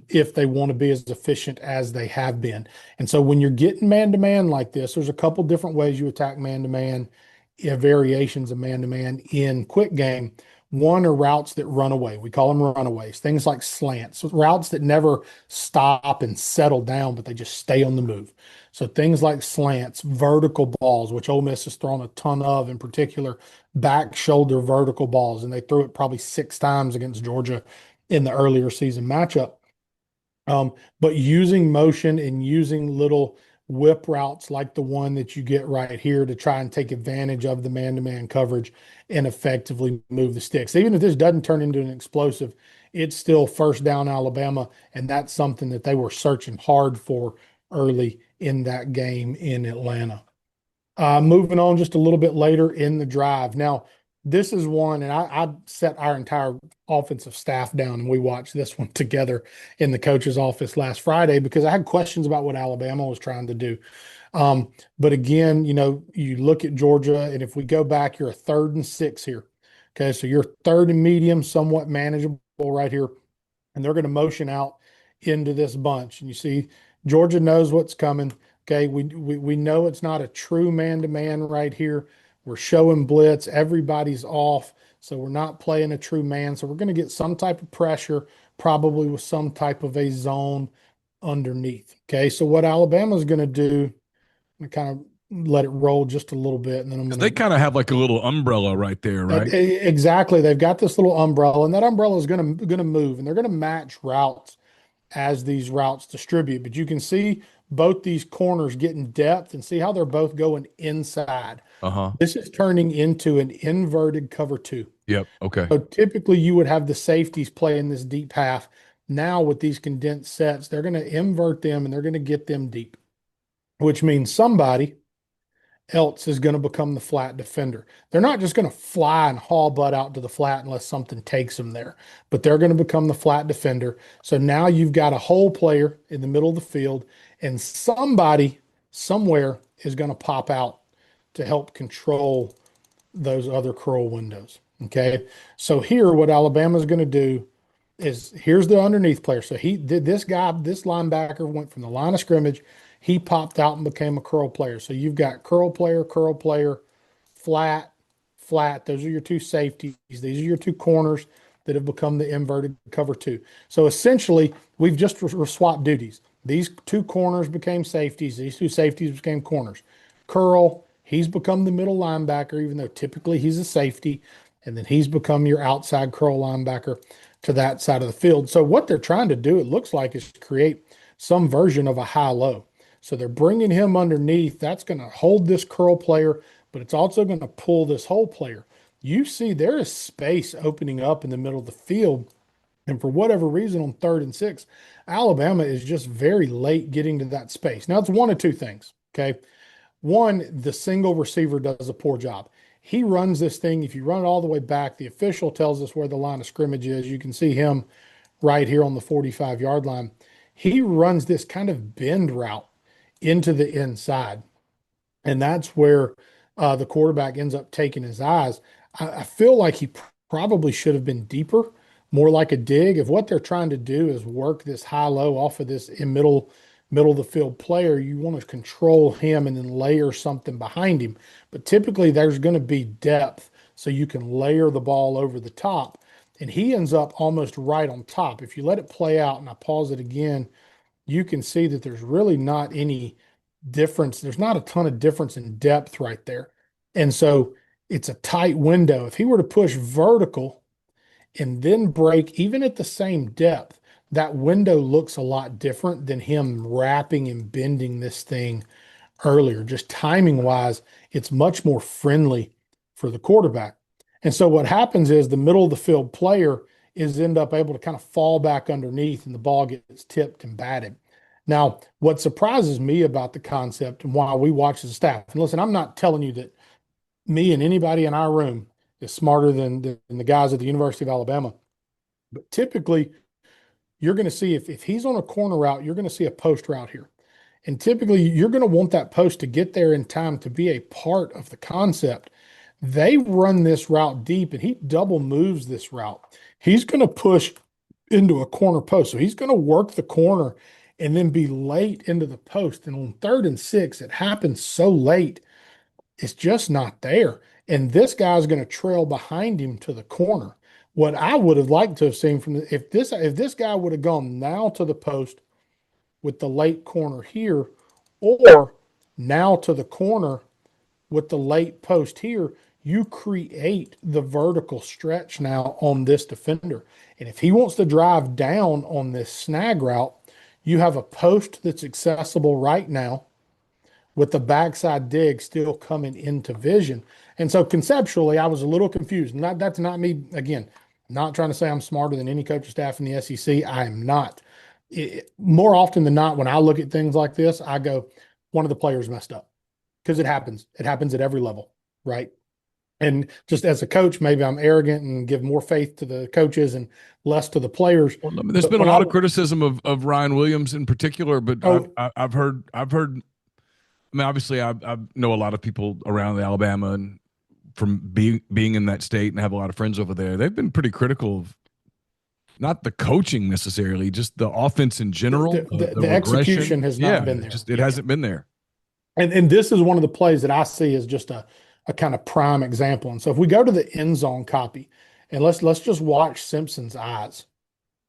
if they want to be as efficient as they have been. And so when you're getting man-to-man like this, there's a couple different ways you attack man-to-man, variations of man-to-man in quick game. One are routes that run away. We call them runaways, things like slants, routes that never stop and settle down, but they just stay on the move. So things like slants, vertical balls, which Ole Miss has thrown a ton of, in particular, back shoulder vertical balls, and they threw it probably 6 times against Georgia in the earlier season matchup. But using motion and using little whip routes like the one that you get right here to try and take advantage of the man-to-man coverage and effectively move the sticks. Even if this doesn't turn into an explosive, it's still first down Alabama, and that's something that they were searching hard for early in that game in Atlanta. Moving on just a little bit later in the drive. Now, this is one, and I set our entire offensive staff down and we watched this one together in the coach's office last Friday because I had questions about what Alabama was trying to do. But again, you look at Georgia, and if we go back, you're a 3rd and 6 here. Okay, so you're 3rd and medium, somewhat manageable right here, and they're going to motion out into this bunch. And you see, Georgia knows what's coming. Okay, we know it's not a true man-to-man right here. We're showing blitz. Everybody's off, so we're not playing a true man. So we're going to get some type of pressure, probably with some type of a zone underneath. Okay, so what Alabama's going to do, and kind of let it roll just a little bit, and then I'm Because going they kind of have like a little umbrella right there, right? exactly. They've got this little umbrella, and that umbrella is going to move, and they're going to match routes as these routes distribute. But you can see both these corners getting depth, and see how they're both going inside. Uh-huh. This is turning into an inverted cover 2. Yep. Okay. So typically you would have the safeties playing this deep half. Now with these condensed sets, they're going to invert them and they're going to get them deep, which means somebody else is going to become the flat defender. They're not just going to fly and haul butt out to the flat unless something takes them there, but they're going to become the flat defender. So now you've got a hole player in the middle of the field, and somebody somewhere is going to pop out to help control those other curl windows. Okay. So here, what Alabama's going to do is, here's the underneath player. So he did, this guy, this linebacker went from the line of scrimmage. He popped out and became a curl player. So you've got curl player, flat, flat. Those are your two safeties. These are your two corners that have become the inverted cover 2. So essentially, we've just swapped duties. These two corners became safeties. These two safeties became corners. Curl, he's become the middle linebacker, even though typically he's a safety. And then he's become your outside curl linebacker to that side of the field. So what they're trying to do, it looks like, is create some version of a high-low. So they're bringing him underneath. That's going to hold this curl player, but it's also going to pull this hole player. You see there is space opening up in the middle of the field. And for whatever reason, on 3rd and 6, Alabama is just very late getting to that space. Now, it's one of two things, okay? One, the single receiver does a poor job. He runs this thing. If you run it all the way back, the official tells us where the line of scrimmage is. You can see him right here on the 45-yard line. He runs this kind of bend route into the inside. And that's where the quarterback ends up taking his eyes. I feel like he probably should have been deeper, more like a dig. If what they're trying to do is work this high-low off of this middle of the field player, you want to control him and then layer something behind him. But typically there's going to be depth, so you can layer the ball over the top. And he ends up almost right on top. If you let it play out, and I pause it again, you can see that there's really not any difference. There's not a ton of difference in depth right there. And so it's a tight window. If he were to push vertical and then break, even at the same depth, that window looks a lot different than him wrapping and bending this thing earlier. Just timing wise, it's much more friendly for the quarterback. And so what happens is the middle of the field player is end up able to kind of fall back underneath and the ball gets tipped and batted. Now, what surprises me about the concept and why we watch as a staff, and listen, I'm not telling you that me and anybody in our room is smarter than the guys at the University of Alabama, but typically you're going to see if he's on a corner route, you're going to see a post route here. And typically you're going to want that post to get there in time to be a part of the concept. They run this route deep and he double moves this route. He's going to push into a corner post. So he's going to work the corner and then be late into the post. And on 3rd and 6, it happens so late, it's just not there. And this guy's going to trail behind him to the corner. What I would have liked to have seen from if this guy would have gone now to the post with the late corner here, or now to the corner with the late post here, you create the vertical stretch now on this defender. And if he wants to drive down on this snag route, you have a post that's accessible right now with the backside dig still coming into vision. And so conceptually, I was a little confused. That's not me, again, not trying to say I'm smarter than any coaching staff in the SEC. I am not. More often than not, when I look at things like this, I go, one of the players messed up, because it happens. It happens at every level, right? And just as a coach, maybe I'm arrogant and give more faith to the coaches and less to the players. Well, I mean, there's But been a when lot of criticism of Ryan Williams in particular, but oh, I've heard. I mean, obviously, I know a lot of people around Alabama and from being in that state and have a lot of friends over there. They've been pretty critical of not the coaching necessarily, just the offense in general, the the execution regression. has not Yeah, been there. it Yeah. hasn't been there. And this is one of the plays that I see as just a kind of prime example. And so if we go to the end zone copy and let's just watch Simpson's eyes.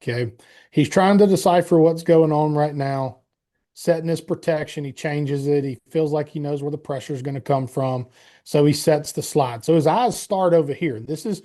Okay. He's trying to decipher what's going on right now, setting his protection. He changes it. He feels like he knows where the pressure is going to come from. So he sets the slide. So his eyes start over here. This is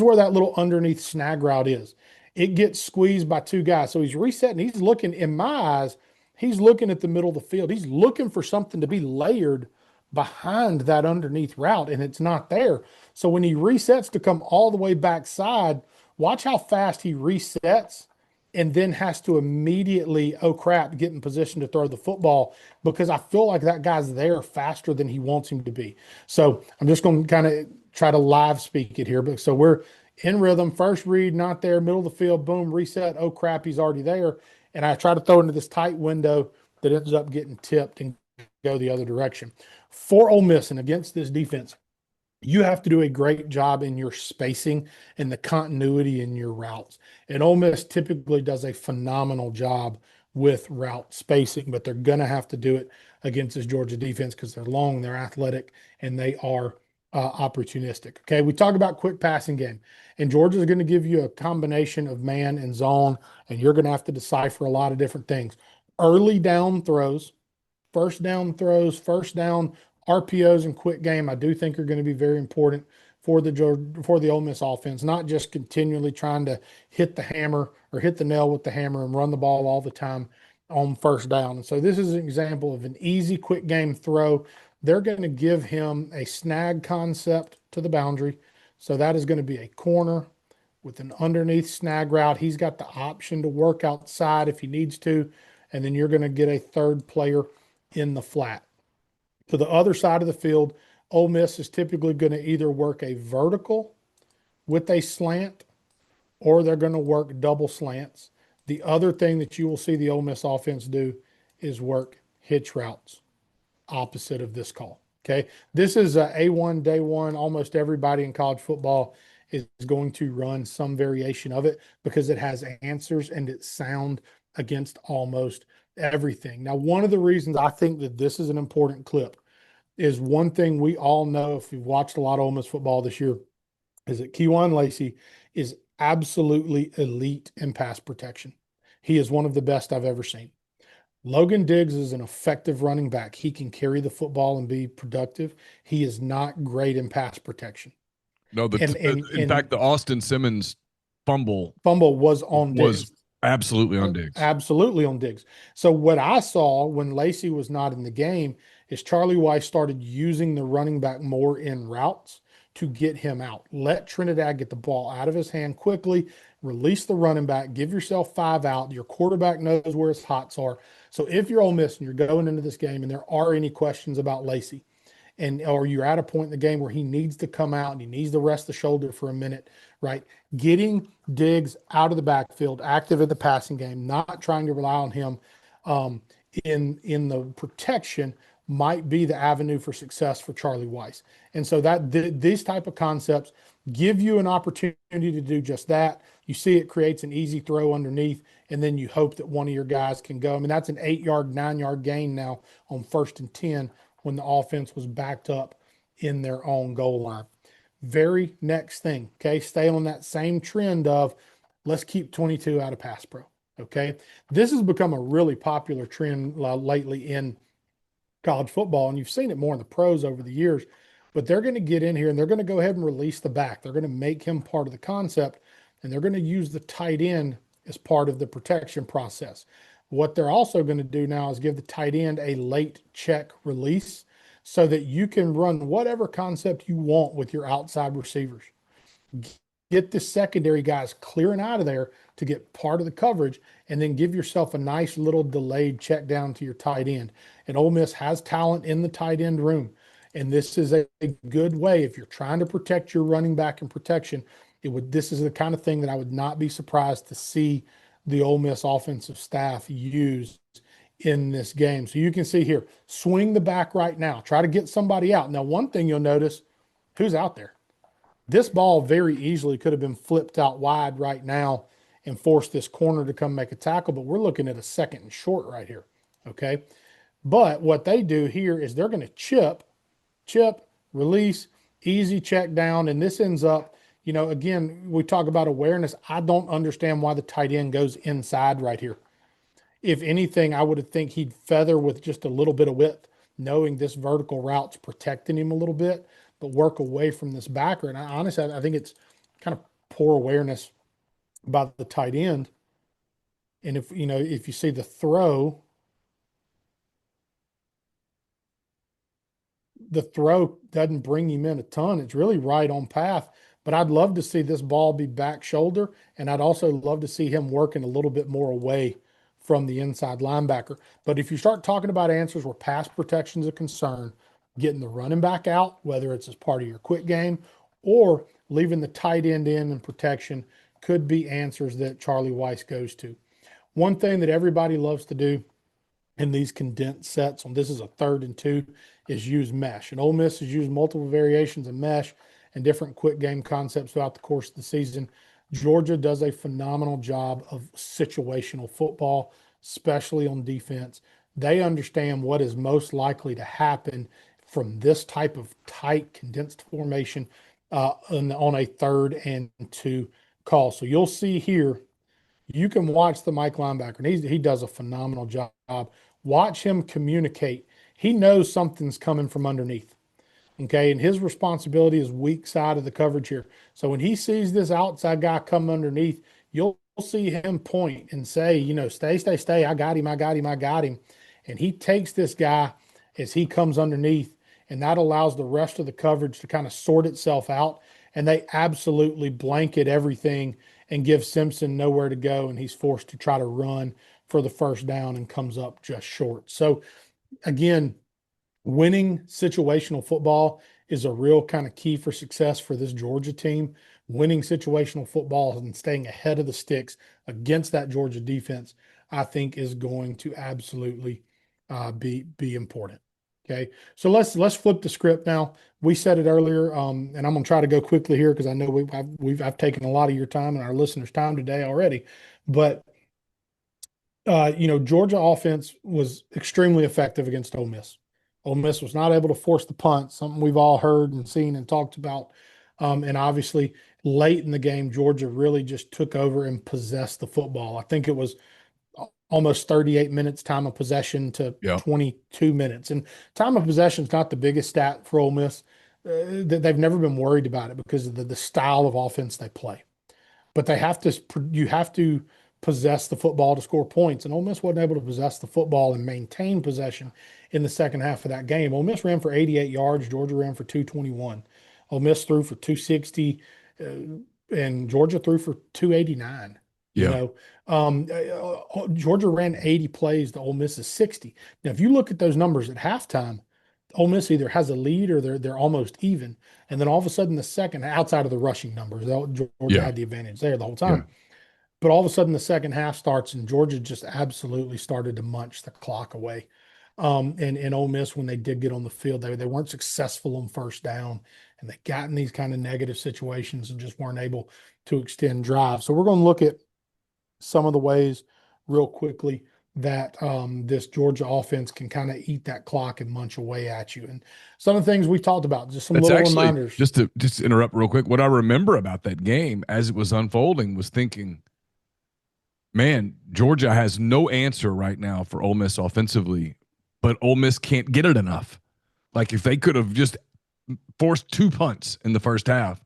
where that little underneath snag route is. It gets squeezed by two guys. So he's resetting. He's looking, in my eyes, he's looking at the middle of the field. He's looking for something to be layered behind that underneath route, and it's not there. So when he resets to come all the way backside, watch how fast he resets and then has to immediately, oh crap, get in position to throw the football because I feel like that guy's there faster than he wants him to be. So I'm just going to kind of try to live speak it here. But so we're in rhythm, first read, not there, middle of the field, boom, reset. Oh crap, he's already there. And I try to throw into this tight window that ends up getting tipped and go the other direction. For Ole Miss and against this defense, you have to do a great job in your spacing and the continuity in your routes. And Ole Miss typically does a phenomenal job with route spacing, but they're going to have to do it against this Georgia defense because they're long, they're athletic, and they are opportunistic. Okay, we talk about quick passing game, and Georgia is going to give you a combination of man and zone, and you're going to have to decipher a lot of different things. Early down throws, first down throws, first down RPOs and quick game, I do think are going to be very important for the Ole Miss offense, not just continually trying to hit the hammer or hit the nail with the hammer and run the ball all the time on first down. And so this is an example of an easy quick game throw. They're going to give him a snag concept to the boundary. So that is going to be a corner with an underneath snag route. He's got the option to work outside if he needs to. And then you're going to get a third player in the flat. To the other side of the field, Ole Miss is typically going to either work a vertical with a slant or they're going to work double slants. The other thing that you will see the Ole Miss offense do is work hitch routes opposite of this call. Okay. This is a A1 day one. Almost everybody in college football is going to run some variation of it because it has answers and it's sound against almost everything. Now, one of the reasons I think that this is an important clip is one thing we all know if you've watched a lot of Ole Miss football this year is that Kejuan Lacey is absolutely elite in pass protection. He is one of the best I've ever seen. Logan Diggs is an effective running back. He can carry the football and be productive. He is not great in pass protection. No, in fact, the Austin Simmons fumble was on Diggs. Absolutely on Diggs. Absolutely on Diggs. So what I saw when Lacey was not in the game is Charlie Weiss started using the running back more in routes to get him out. Let Trinidad get the ball out of his hand quickly, release the running back, give yourself 5 out. Your quarterback knows where his hots are. So if you're Ole Miss and you're going into this game and there are any questions about Lacey, or you're at a point in the game where he needs to come out and he needs to rest the shoulder for a minute, right? Getting Diggs out of the backfield, active in the passing game, not trying to rely on him in the protection might be the avenue for success for Charlie Weiss. And so these type of concepts give you an opportunity to do just that. You see it creates an easy throw underneath, and then you hope that one of your guys can go. I mean, that's an 8-yard, 9-yard gain now on 1st and 10 when the offense was backed up in their own goal line. Very next thing, okay, stay on that same trend of let's keep 22 out of pass pro, okay? This has become a really popular trend lately in college football, and you've seen it more in the pros over the years, but they're going to get in here and they're going to go ahead and release the back. They're going to make him part of the concept, and they're going to use the tight end as part of the protection process. What they're also going to do now is give the tight end a late check release so that you can run whatever concept you want with your outside receivers. Get the secondary guys clearing out of there to get part of the coverage, and then give yourself a nice little delayed check down to your tight end. And Ole Miss has talent in the tight end room. And this is a good way if you're trying to protect your running back and protection. This is the kind of thing that I would not be surprised to see the Ole Miss offensive staff use in this game. So you can see here, swing the back right now, try to get somebody out. Now, one thing you'll notice, who's out there? This ball very easily could have been flipped out wide right now and forced this corner to come make a tackle, but we're looking at a 2nd and short right here. Okay. But what they do here is they're going to chip, release, easy check down. And this ends up, again, we talk about awareness. I don't understand why the tight end goes inside right here. If anything, I would think he'd feather with just a little bit of width, knowing this vertical route's protecting him a little bit, but work away from this backer. And honestly, I think it's kind of poor awareness by the tight end. And if you see the throw doesn't bring him in a ton. It's really right on path. But I'd love to see this ball be back shoulder, and I'd also love to see him working a little bit more away from the inside linebacker. But if you start talking about answers where pass protection is a concern, getting the running back out, whether it's as part of your quick game or leaving the tight end in protection, could be answers that Charlie Weiss goes to. One thing that everybody loves to do in these condensed sets, on this is a 3rd and 2, is use mesh. And Ole Miss has used multiple variations of mesh and different quick game concepts throughout the course of the season. Georgia does a phenomenal job of situational football, especially on defense. They understand what is most likely to happen from this type of tight, condensed formation on a 3rd and 2 call. So you'll see here, you can watch the Mike linebacker, and he does a phenomenal job. Watch him communicate. He knows something's coming from underneath. Okay, and his responsibility is weak side of the coverage here. So when he sees this outside guy come underneath, you'll see him point and say, stay. I got him. And he takes this guy as he comes underneath, and that allows the rest of the coverage to kind of sort itself out. And they absolutely blanket everything and give Simpson nowhere to go, and he's forced to try to run for the first down and comes up just short. So again, winning situational football is a real kind of key for success for this Georgia team. Winning situational football and staying ahead of the sticks against that Georgia defense, I think, is going to absolutely be important. Okay, so let's flip the script now. We said it earlier, and I'm going to try to go quickly here because I know I've taken a lot of your time and our listeners' time today already. But Georgia offense was extremely effective against Ole Miss. Ole Miss was not able to force the punt, something we've all heard and seen and talked about. And obviously, late in the game, Georgia really just took over and possessed the football. I think it was almost 38 minutes time of possession to 22 minutes. And time of possession is not the biggest stat for Ole Miss. They've never been worried about it because of the style of offense they play. But you have to possess the football to score points. And Ole Miss wasn't able to possess the football and maintain possession in the second half of that game. Ole Miss ran for 88 yards. Georgia ran for 221. Ole Miss threw for 260, and Georgia threw for 289. Yeah. Georgia ran 80 plays to Ole Miss's 60. Now, if you look at those numbers at halftime, Ole Miss either has a lead or they're almost even. And then all of a sudden, the second, outside of the rushing numbers, Georgia had the advantage there the whole time. Yeah. But all of a sudden, the second half starts, and Georgia just absolutely started to munch the clock away. And Ole Miss, when they did get on the field, they weren't successful on first down, and they got in these kind of negative situations and just weren't able to extend drives. So we're going to look at some of the ways real quickly that this Georgia offense can kind of eat that clock and munch away at you. And some of the things we talked about, just some little reminders. Just to interrupt real quick, what I remember about that game as it was unfolding was thinking, man, Georgia has no answer right now for Ole Miss offensively, but Ole Miss can't get it enough. Like if they could have just forced 2 punts in the first half,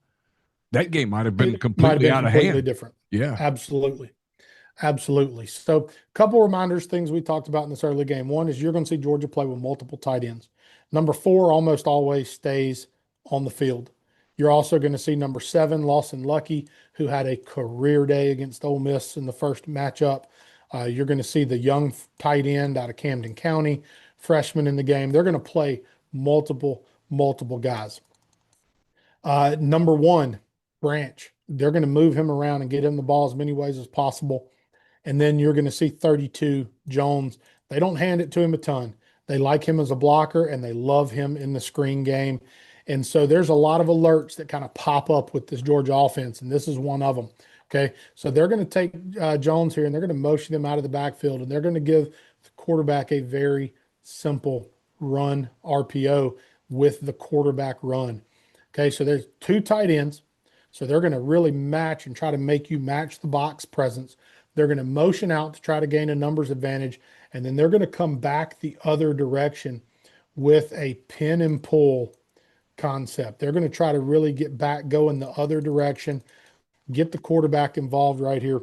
that game might have been completely out of hand. Different. Yeah, absolutely. So a couple reminders, things we talked about in this early game. One is you're going to see Georgia play with multiple tight ends. Number 4 almost always stays on the field. You're also going to see number 7, Lawson Lucky, who had a career day against Ole Miss in the first matchup. You're going to see the young tight end out of Camden County, freshman in the game. They're going to play multiple multiple guys. Number one, Branch. They're going to move him around and get him the ball as many ways as possible. And then you're going to see 32, Jones. They don't hand it to him a ton. They like him as a blocker and they love him in the screen game. And so there's a lot of alerts that kind of pop up with this Georgia offense, and this is one of them. Okay. So they're going to take Jones here and they're going to motion him out of the backfield and they're going to give the quarterback a very simple run RPO with the quarterback run. Okay. So there's two tight ends. So they're going to really match and try to make you match the box presence. They're going to motion out to try to gain a numbers advantage. And then they're going to come back the other direction with a pin and pull concept. They're going to try to really get back going the other direction, get the quarterback involved right here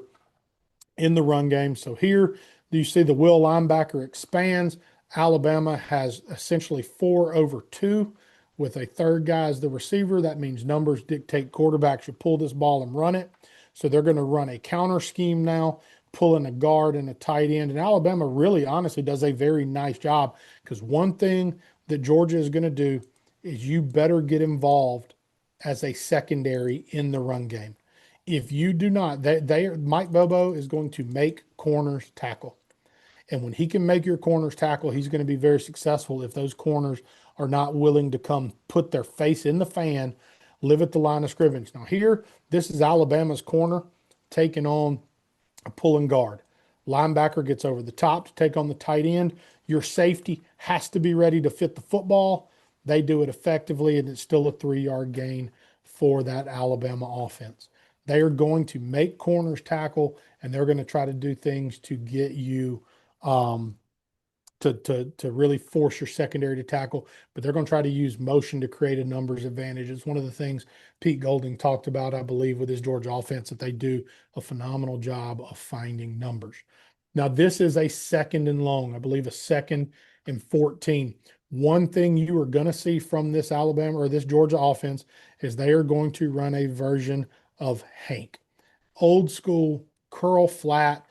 in the run game. So here you see the will linebacker expands. Alabama has essentially 4 over 2 with a third guy as the receiver. That means numbers dictate quarterback should pull this ball and run it. So they're going to run a counter scheme now, pulling a guard and a tight end. And Alabama really honestly does a very nice job, because one thing that Georgia is going to do is you better get involved as a secondary in the run game. If you do not, Mike Bobo is going to make corners tackle. And when he can make your corners tackle, he's going to be very successful if those corners are not willing to come put their face in the fan, live at the line of scrimmage. Now here, this is Alabama's corner taking on a pulling guard. Linebacker gets over the top to take on the tight end. Your safety has to be ready to fit the football. They do it effectively, and it's still a 3-yard gain for that Alabama offense. They are going to make corners tackle, and they're going to try to do things to get you to really force your secondary to tackle, but they're going to try to use motion to create a numbers advantage. It's one of the things Pete Golding talked about, I believe, with his Georgia offense, that they do a phenomenal job of finding numbers. Now, this is a 2nd and long, I believe a 2nd and 14. One thing you are going to see from this Alabama or this Georgia offense is they are going to run a version of Hank. Old school, curl flat.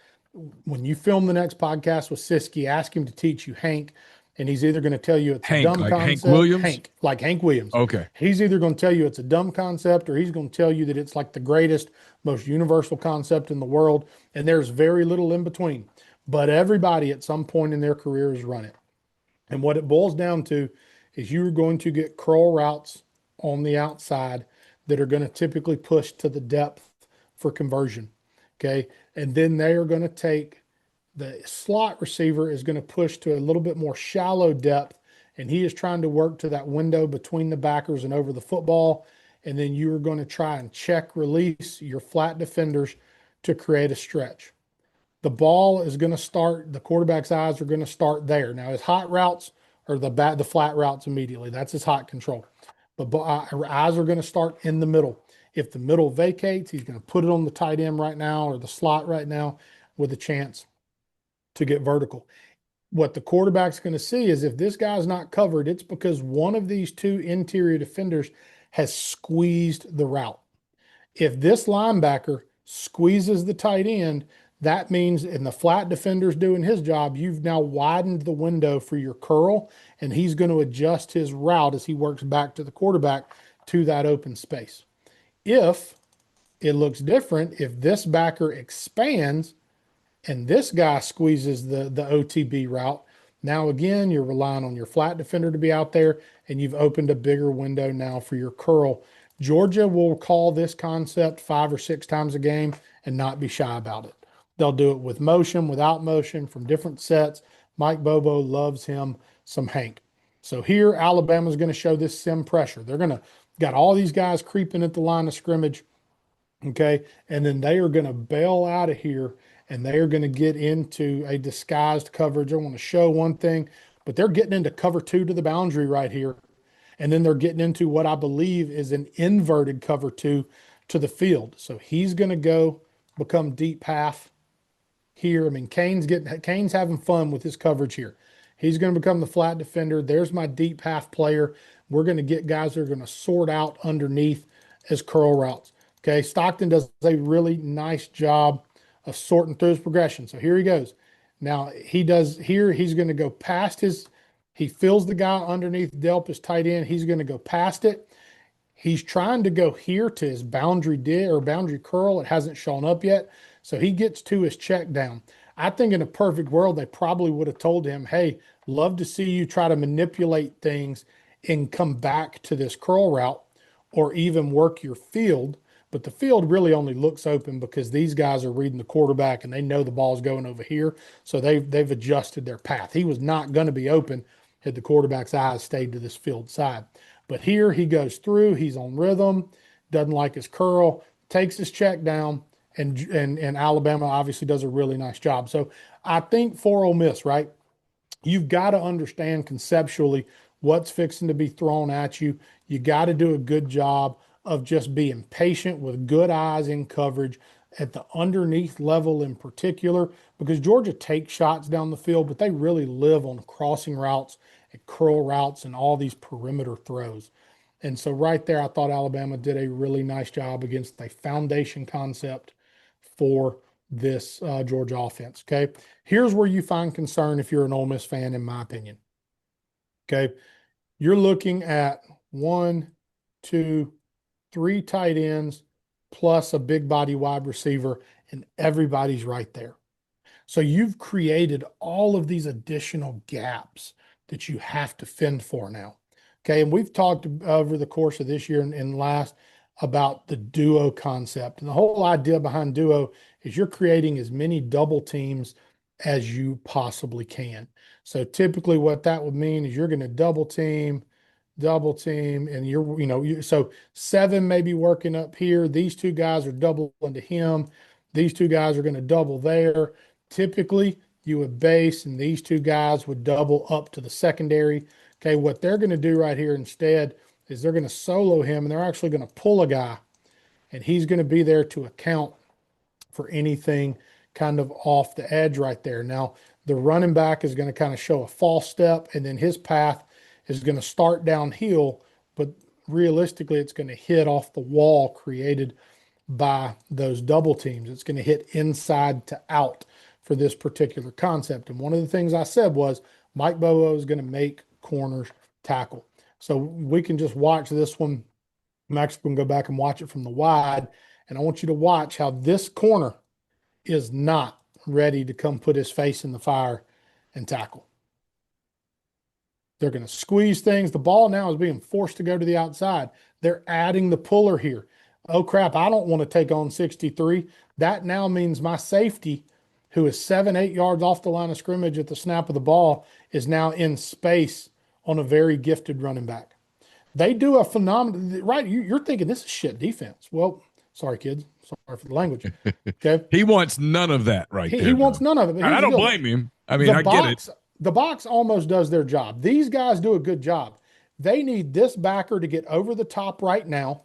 When you film the next podcast with Siski, ask him to teach you Hank, and he's either going to tell you it's Hank, a dumb like concept. Hank Williams? Hank, like Hank Williams. Okay. He's either going to tell you it's a dumb concept, or he's going to tell you that it's like the greatest, most universal concept in the world, and there's very little in between. But everybody at some point in their career has run it. And what it boils down to is you're going to get curl routes on the outside that are going to typically push to the depth for conversion. Okay. And then they are going to take the slot receiver is going to push to a little bit more shallow depth, and he is trying to work to that window between the backers and over the football. And then you are going to try and check release your flat defenders to create a stretch. The ball is going to start, the quarterback's eyes are going to start there. Now, his hot routes are the flat routes immediately. That's his hot control. But eyes are going to start in the middle. If the middle vacates, he's going to put it on the tight end right now or the slot right now with a chance to get vertical. What the quarterback's going to see is if this guy's not covered, it's because one of these two interior defenders has squeezed the route. If this linebacker squeezes the tight end, that means, and the flat defender's doing his job, you've now widened the window for your curl, and he's going to adjust his route as he works back to the quarterback to that open space. If it looks different, if this backer expands and this guy squeezes the OTB route, now again, you're relying on your flat defender to be out there, and you've opened a bigger window now for your curl. Georgia will call this concept 5 or 6 times a game and not be shy about it. They'll do it with motion, without motion, from different sets. Mike Bobo loves him some Hank. So here, Alabama's going to show this sim pressure. They're going to got all these guys creeping at the line of scrimmage, okay? And then they are going to bail out of here, and they are going to get into a disguised coverage. I want to show one thing, but they're getting into cover 2 to the boundary right here. And then they're getting into what I believe is an inverted cover 2 to the field. So he's going to go become deep half here. I mean, Kane's having fun with his coverage here. He's going to become the flat defender. There's my deep half player. We're going to get guys that are going to sort out underneath as curl routes. Okay, Stockton does a really nice job of sorting through his progression. So here he goes. Now he does here, he's going to go past his He feels the guy underneath Delp, his tight end. He's going to go past it. He's trying to go here to his boundary or boundary curl. It hasn't shown up yet. So he gets to his check down. I think in a perfect world, they probably would have told him, hey, love to see you try to manipulate things and come back to this curl route or even work your field. But the field really only looks open because these guys are reading the quarterback and they know the ball's going over here. So they've adjusted their path. He was not going to be open had the quarterback's eyes stayed to this field side. But here he goes through, he's on rhythm, doesn't like his curl, takes his check down, and Alabama obviously does a really nice job. So I think for Ole Miss, right, you've got to understand conceptually what's fixing to be thrown at you. You got to do a good job of just being patient with good eyes in coverage at the underneath level in particular, because Georgia takes shots down the field, but they really live on crossing routes and curl routes and all these perimeter throws. And so right there, I thought Alabama did a really nice job against a foundation concept for this Georgia offense. Okay. Here's where you find concern if you're an Ole Miss fan, in my opinion. Okay. You're looking at 1, 2, 3 tight ends plus a big body wide receiver, and everybody's right there. So you've created all of these additional gaps that you have to fend for now. Okay. And we've talked over the course of this year and last about the duo concept. And the whole idea behind duo is you're creating as many double teams as you possibly can. So typically what that would mean is you're going to double team, and so 7 may be working up here. These 2 guys are doubling to him. These 2 guys are going to double there. Typically, you would base, and these 2 guys would double up to the secondary. Okay, what they're going to do right here instead is they're going to solo him, and they're actually going to pull a guy, and he's going to be there to account for anything kind of off the edge right there. Now, the running back is going to kind of show a false step, and then his path is going to start downhill, but realistically, it's going to hit off the wall created by those double teams. It's going to hit inside to out for this particular concept. And one of the things I said was Mike Bobo is going to make corners tackle. So we can just watch this one. I'm actually going to go back and watch it from the wide, and I want you to watch how this corner is not ready to come put his face in the fire and tackle. They're going to squeeze things. The ball now is being forced to go to the outside. They're adding the puller here. Oh, crap, I don't want to take on 63. That now means my safety, who is 7, 8 yards off the line of scrimmage at the snap of the ball, is now in space on a very gifted running back. They do a phenomenal, right? You're thinking this is shit defense. Well, sorry, kids. Sorry for the language. Okay. He wants none of that right there. He wants none of it. I don't blame him. I mean, I get it. The box almost does their job. These guys do a good job. They need this backer to get over the top right now.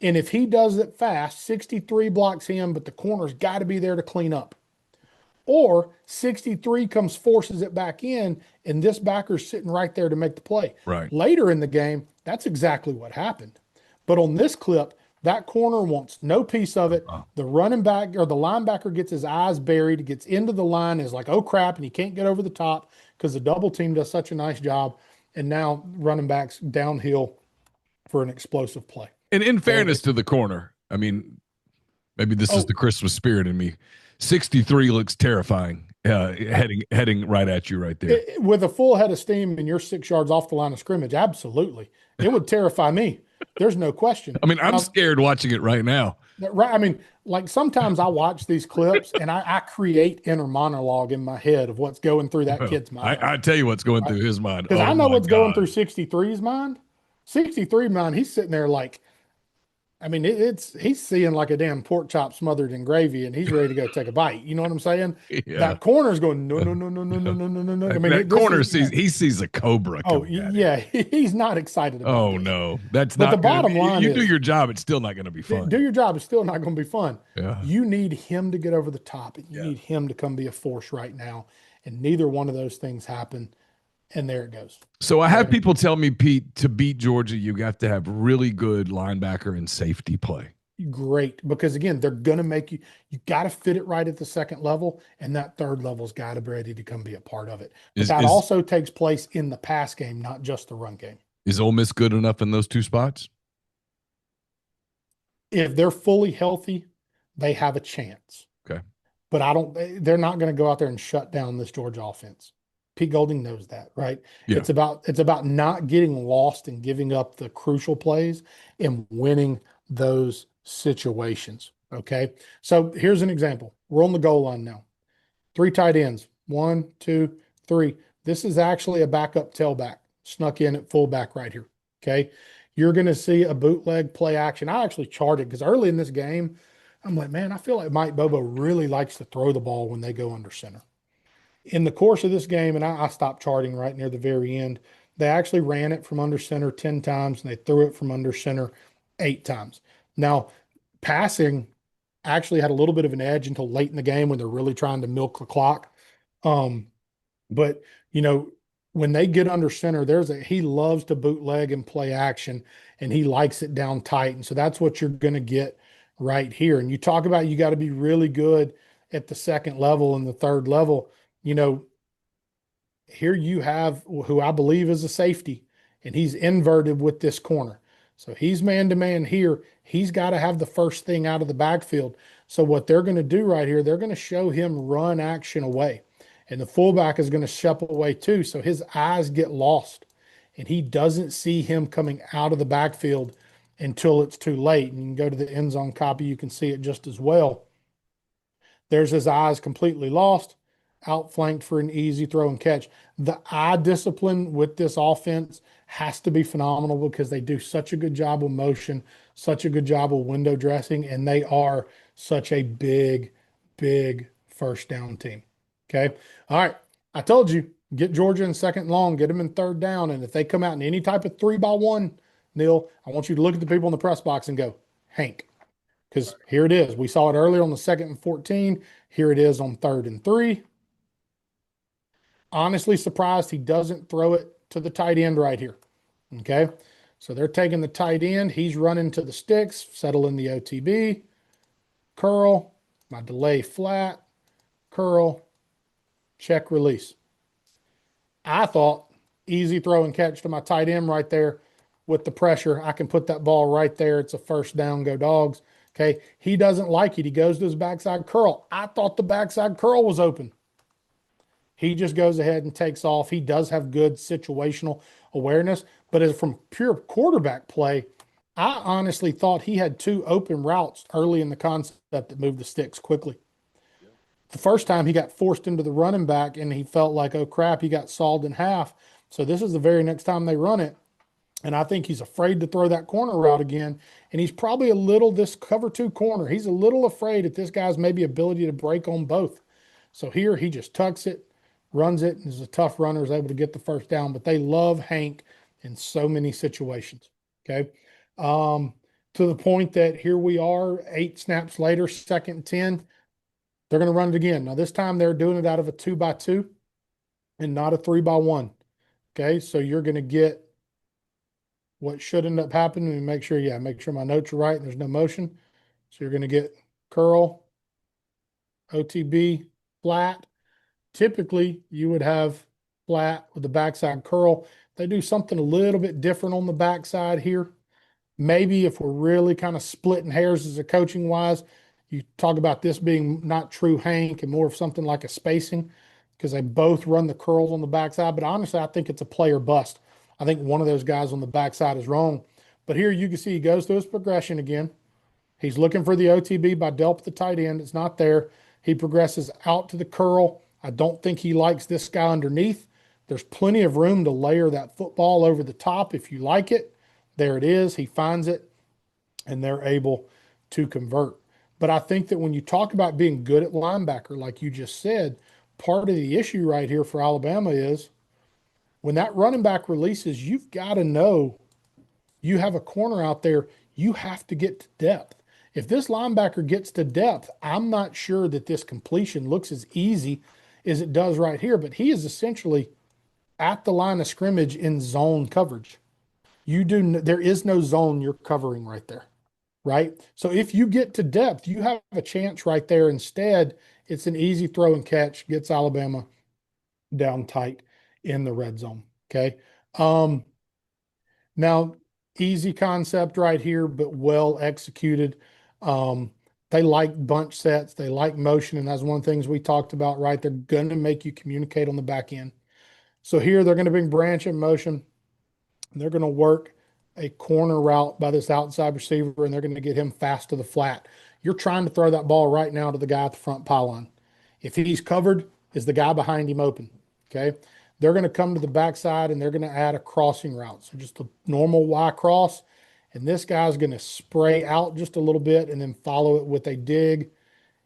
And if he does it fast, 63 blocks him, but the corner's got to be there to clean up. Or 63 forces it back in, and this backer's sitting right there to make the play. Right. Later in the game, that's exactly what happened. But on this clip, that corner wants no piece of it. The running back or the linebacker gets his eyes buried, gets into the line, is like, oh, crap, and he can't get over the top because the double team does such a nice job. And now running back's downhill for an explosive play. And in fairness to the corner, I mean, maybe this is the Christmas spirit in me. 63 looks terrifying, heading right at you right there. With a full head of steam and you're 6 yards off the line of scrimmage, absolutely. It would terrify me. There's no question. I mean, I'm scared watching it right now. Right. I mean, like sometimes I watch these clips and I create inner monologue in my head of what's going through that kid's mind. I tell you what's going through his mind. Because I know what's going through 63's mind. 63 mind, he's sitting there like, I mean, he's seeing like a damn pork chop smothered in gravy, and he's ready to go take a bite. You know what I'm saying? Yeah. That corner's going no. I mean, that corner sees a cobra. Oh yeah, he's not excited about. Oh this. No, that's but not. The bottom line you is, do your job. It's still not going to be fun. Do your job. It's still not going to be fun. Yeah. You need him to get over the top, and you need him to come be a force right now. And neither one of those things happen. And there it goes. So I have people tell me, Pete, to beat Georgia, you have to have really good linebacker and safety play. great, because again, they're going to make you got to fit it right at the second level, and that third level's got to be ready to come be a part of it. But Is that is also takes place in the pass game, not just the run game. is Ole Miss good enough in those two spots? If they're fully healthy, they have a chance. Okay. But they're not going to go out there and shut down this Georgia offense. Pete Golding knows that, right? Yeah. It's about not getting lost and giving up the crucial plays and winning those situations. Okay. So here's an example. We're on the goal line now. 3 tight ends. 1, 2, 3. This is actually a backup tailback snuck in at fullback right here. Okay. You're going to see a bootleg play action. I actually charted because early in this game, I'm like, man, I feel like Mike Bobo really likes to throw the ball when they go under center. In the course of this game, and I stopped charting right near the very end, they actually ran it from under center 10 times and they threw it from under center 8 times. Now, passing actually had a little bit of an edge until late in the game when they're really trying to milk the clock. But when they get under center, he loves to bootleg and play action, and he likes it down tight. And so that's what you're going to get right here. And you talk about you got to be really good at the second level and the third level. Here you have who I believe is a safety, and he's inverted with this corner. So he's man to man here. He's got to have the first thing out of the backfield. So what they're going to do right here, they're going to show him run action away. And the fullback is going to shuffle away too. So his eyes get lost and he doesn't see him coming out of the backfield until it's too late. And you can go to the end zone copy, you can see it just as well. There's his eyes completely lost, outflanked for an easy throw and catch. The eye discipline with this offense has to be phenomenal because they do such a good job with motion, such a good job with window dressing, and they are such a big, big first down team. Okay. All right. I told you, get Georgia in second and long, get them in third down. And if they come out in any type of 3-by-1, Neal, I want you to look at the people in the press box and go, Hank. Because here it is. We saw it earlier on the 2nd and 14. Here it is on 3rd and 3. Honestly surprised he doesn't throw it to the tight end right here. Okay. So they're taking the tight end. He's running to the sticks, settling the OTB, curl, my delay flat, curl, check release. I thought easy throw and catch to my tight end right there with the pressure. I can put that ball right there. It's a first down, go Dogs. Okay. He doesn't like it. He goes to his backside curl. I thought the backside curl was open. He just goes ahead and takes off. He does have good situational awareness, but as from pure quarterback play, I honestly thought he had 2 open routes early in the concept that moved the sticks quickly. The first time he got forced into the running back and he felt like, oh crap, he got sawed in half. So this is the very next time they run it. And I think he's afraid to throw that corner route again. And he's probably this cover 2 corner. He's a little afraid at this guy's maybe ability to break on both. So here he just tucks it, runs it, and is a tough runner, is able to get the first down. But they love Hank in so many situations. Okay. To the point that here we are 8 snaps later, 2nd and 10. They're going to run it again. Now, this time they're doing it out of a 2-by-2 and not a 3-by-1. Okay, so you're going to get what should end up happening and make sure my notes are right and there's no motion. So you're going to get curl, OTB, flat. Typically, you would have flat with the backside curl. They do something a little bit different on the backside here. Maybe if we're really kind of splitting hairs as a coaching wise, you talk about this being not true Hank and more of something like a spacing because they both run the curls on the backside. But honestly, I think it's a player bust. I think one of those guys on the backside is wrong. But here you can see he goes through his progression again. He's looking for the OTB by Delp, the tight end. It's not there. He progresses out to the curl. I don't think he likes this guy underneath. There's plenty of room to layer that football over the top if you like it. There it is. He finds it, and they're able to convert. But I think that when you talk about being good at linebacker, like you just said, part of the issue right here for Alabama is when that running back releases, you've got to know you have a corner out there. You have to get to depth. If this linebacker gets to depth, I'm not sure that this completion looks as easy as it does right here, but he is essentially at the line of scrimmage in zone coverage. There is no zone you're covering right there. right? So if you get to depth, you have a chance right there. Instead, it's an easy throw and catch, gets Alabama down tight in the red zone. Okay. Um, Now, easy concept right here, but well executed. Um, they like bunch sets, they like motion, and that's one of the things we talked about, right? They're going to make you communicate on the back end. So here they're going to bring branch in motion. They're going to work a corner route by this outside receiver, and they're going to get him fast to the flat. You're trying to throw that ball right now to the guy at the front pylon. If he's covered, is the guy behind him open? Okay. They're going to come to the backside and they're going to add a crossing route. So just a normal Y cross. And this guy's going to spray out just a little bit and then follow it with a dig.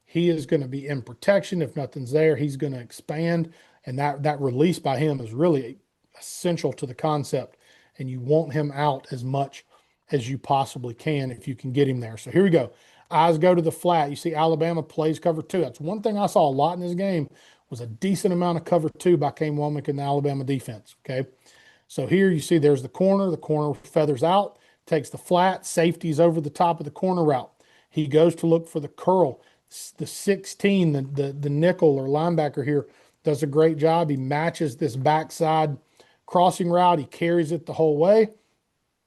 He is going to be in protection. If nothing's there, he's going to expand. And that release by him is really essential to the concept. And you want him out as much as you possibly can if you can get him there. So here we go. Eyes go to the flat. You see Alabama plays cover two. That's one thing I saw a lot in this game was a decent amount of cover two by Kane Womack and the Alabama defense. Okay. So here you see there's the corner feathers out, takes the flat, safety's over the top of the corner route. He goes to look for the curl. The 16, the nickel or linebacker here does a great job. He matches this backside crossing route. He carries it the whole way.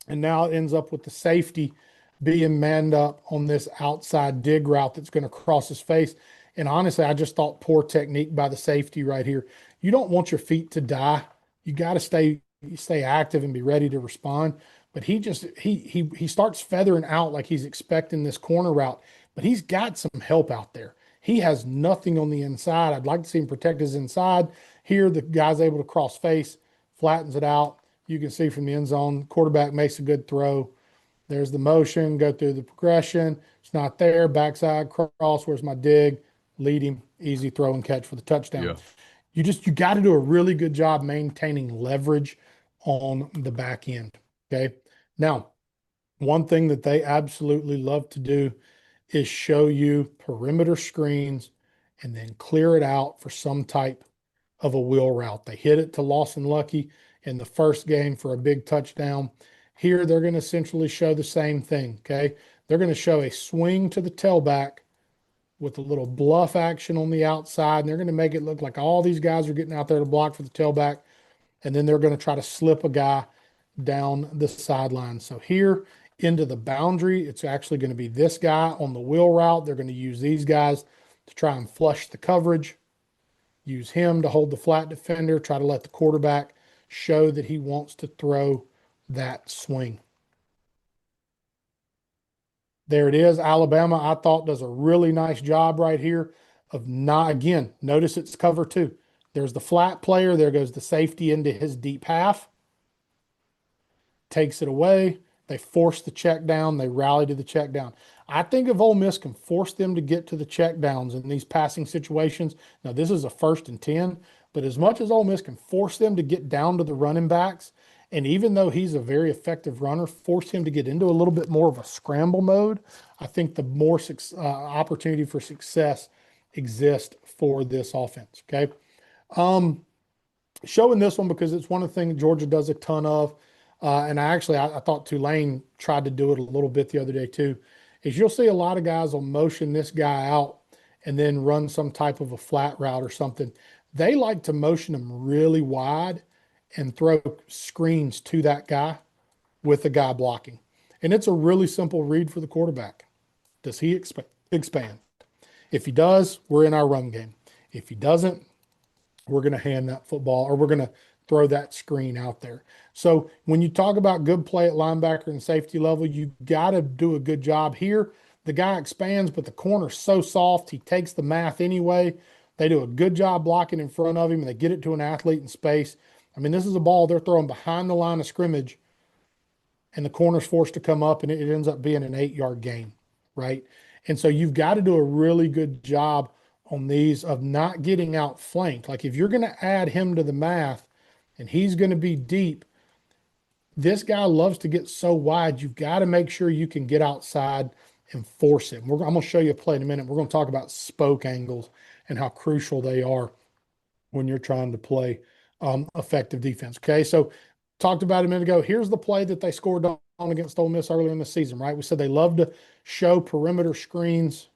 And now it ends up with the safety being manned up on this outside dig route that's going to cross his face. And honestly, I just thought poor technique by the safety right here. You don't want your feet to die. You got to stay active and be ready to respond. But he starts feathering out like he's expecting this corner route, but he's got some help out there. He has nothing on the inside. I'd like to see him protect his inside. Here, the guy's able to cross face, flattens it out. You can see from the end zone, quarterback makes a good throw. There's the motion, go through the progression. It's not there. Backside cross. Where's my dig? Lead him. Easy throw and catch for the touchdown. Yeah. You got to do a really good job maintaining leverage on the back end. Okay. Now, one thing that they absolutely love to do is show you perimeter screens and then clear it out for some type of a wheel route. They hit it to Lawson Lucky in the first game for a big touchdown. Here, they're going to essentially show the same thing, okay? They're going to show a swing to the tailback with a little bluff action on the outside, and they're going to make it look like all these guys are getting out there to block for the tailback, and then they're going to try to slip a guy down the sideline. So here into the boundary, it's actually going to be this guy on the wheel route. They're going to use these guys to try and flush the coverage, use him to hold the flat defender, try to let the quarterback show that he wants to throw that swing. There it is. Alabama, I thought, does a really nice job right here of not, again, notice it's cover two. There's the flat player. There goes the safety into his deep half. Takes it away. They force the check down. They rally to the check down. I think if Ole Miss can force them to get to the check downs in these passing situations, now this is a 1st and 10, but as much as Ole Miss can force them to get down to the running backs, and even though he's a very effective runner, force him to get into a little bit more of a scramble mode, I think the more opportunity for success exists for this offense, okay? Showing this one because it's one of the things Georgia does a ton of, and I thought Tulane tried to do it a little bit the other day too, is you'll see a lot of guys will motion this guy out and then run some type of a flat route or something. They like to motion him really wide and throw screens to that guy with the guy blocking. And it's a really simple read for the quarterback. Does he expand? If he does, we're in our run game. If he doesn't, we're going to hand that football or we're going to throw that screen out there. So when you talk about good play at linebacker and safety level, you got to do a good job here. The guy expands, but the corner's so soft, he takes the math anyway. They do a good job blocking in front of him, and they get it to an athlete in space. I mean, this is a ball they're throwing behind the line of scrimmage, and the corner's forced to come up, and it ends up being an 8-yard gain, right? And so you've got to do a really good job on these of not getting outflanked. Like if you're going to add him to the math and he's going to be deep, this guy loves to get so wide. You've got to make sure you can get outside and force him. I'm going to show you a play in a minute. We're going to talk about spoke angles and how crucial they are when you're trying to play effective defense. Okay, so talked about it a minute ago. Here's the play that they scored against Ole Miss earlier in the season, right? We said they love to show perimeter screens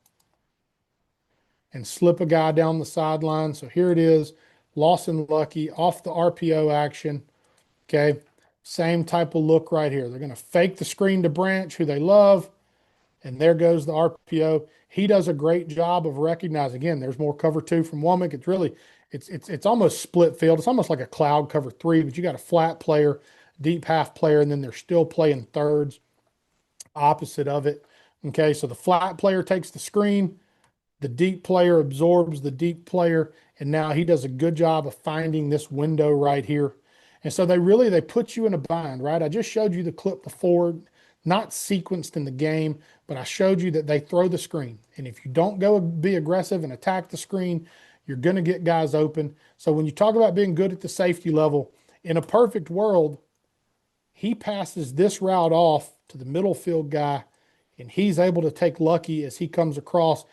and slip a guy down the sideline. So here it is, Lawson Lucky off the RPO action. Okay. Same type of look right here. They're going to fake the screen to Branch, who they love. And there goes the RPO. He does a great job of recognizing. Again, there's more cover two from Womack. It's really, it's almost split field. It's almost like a cloud cover three, but you got a flat player, deep half player, and then they're still playing thirds opposite of it. Okay, so the flat player takes the screen, the deep player absorbs the deep player, and now he does a good job of finding this window right here. And so they put you in a bind, right? I just showed you the clip before, not sequenced in the game, but I showed you that they throw the screen. And if you don't go be aggressive and attack the screen, you're going to get guys open. So when you talk about being good at the safety level, in a perfect world, he passes this route off to the middle field guy, and he's able to take Lucky as he comes across,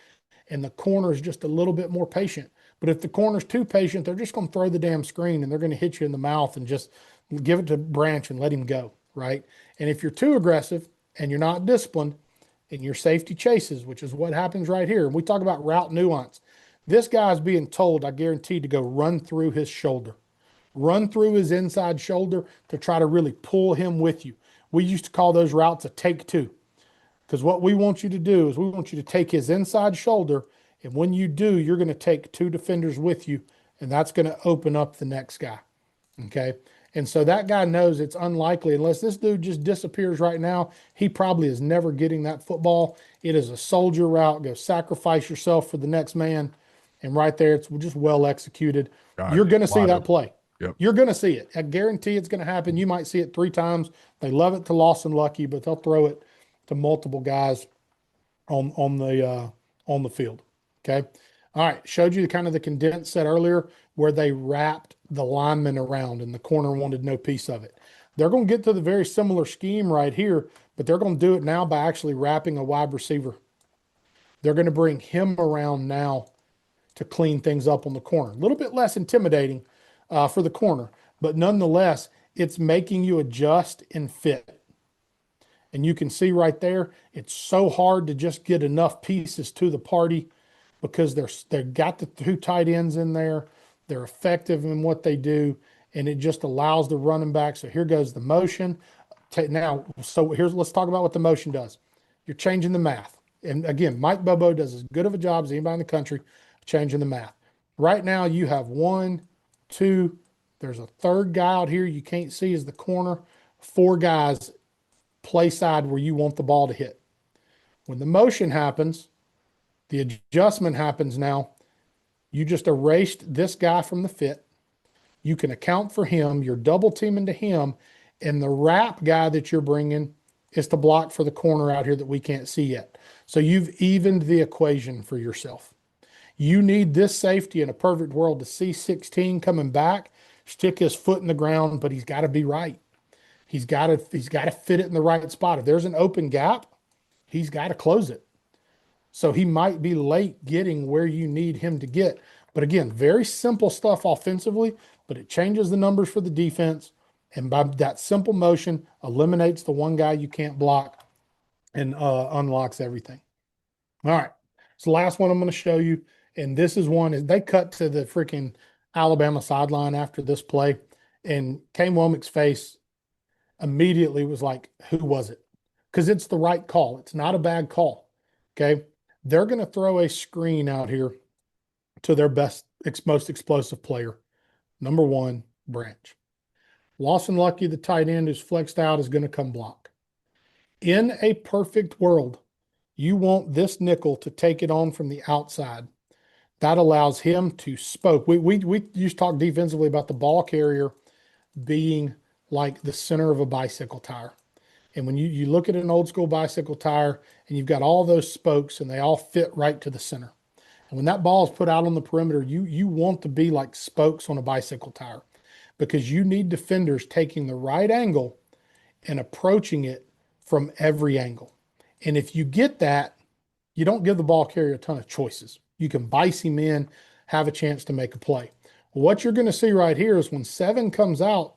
and the corner is just a little bit more patient. But if the corner's too patient, they're just going to throw the damn screen, and they're going to hit you in the mouth and just give it to Branch and let him go, right? And if you're too aggressive and you're not disciplined and your safety chases, which is what happens right here, and we talk about route nuance, this guy's being told, I guarantee, to go run through his shoulder, run through his inside shoulder to try to really pull him with you. We used to call those routes a take two, because what we want you to do is we want you to take his inside shoulder, and when you do, you're going to take two defenders with you, and that's going to open up the next guy, okay? And so that guy knows it's unlikely, unless this dude just disappears right now, he probably is never getting that football. It is a soldier route. Go sacrifice yourself for the next man. And right there, it's just well executed. You're going to see that play. Yep. You're going to see it. I guarantee it's going to happen. You might see it 3 times. They love it to Lawson Lucky, but they'll throw it to multiple guys on the field. Okay. All right. Showed you kind of the condensed set earlier where they wrapped the lineman around and the corner wanted no piece of it. They're going to get to the very similar scheme right here, but they're going to do it now by actually wrapping a wide receiver. They're going to bring him around now to clean things up on the corner. A little bit less intimidating for the corner, but nonetheless, it's making you adjust and fit. And you can see right there, it's so hard to just get enough pieces to the party because they've got the 2 tight ends in there. They're effective in what they do, and it just allows the running back. So here goes the motion. Now, so let's talk about what the motion does. You're changing the math. And again, Mike Bobo does as good of a job as anybody in the country changing the math. Right now, you have 1, 2, there's a third guy out here you can't see is the corner, 4 guys play side where you want the ball to hit. When the motion happens, the adjustment happens now. You just erased this guy from the fit. You can account for him. You're double teaming to him. And the wrap guy that you're bringing is to block for the corner out here that we can't see yet. So you've evened the equation for yourself. You need this safety in a perfect world to see 16 coming back, stick his foot in the ground, but he's got to be right. He's got to fit it in the right spot. If there's an open gap, he's got to close it. So he might be late getting where you need him to get. But again, very simple stuff offensively, but it changes the numbers for the defense. And by that simple motion, eliminates the one guy you can't block and unlocks everything. All right. So the last one I'm going to show you, and this is one, is they cut to the freaking Alabama sideline after this play, and Kane Womack's face immediately was like, who was it? Because it's the right call. It's not a bad call. Okay. They're going to throw a screen out here to their most explosive player. Number 1, Branch. Lawson Lucky, the tight end who's flexed out, is going to come block. In a perfect world, you want this nickel to take it on from the outside. That allows him to spoke. We used to talk defensively about the ball carrier being like the center of a bicycle tire. And when you look at an old school bicycle tire and you've got all those spokes and they all fit right to the center. And when that ball is put out on the perimeter, you want to be like spokes on a bicycle tire because you need defenders taking the right angle and approaching it from every angle. And if you get that, you don't give the ball carrier a ton of choices. You can bice him in, have a chance to make a play. Well, what you're going to see right here is when 7 comes out,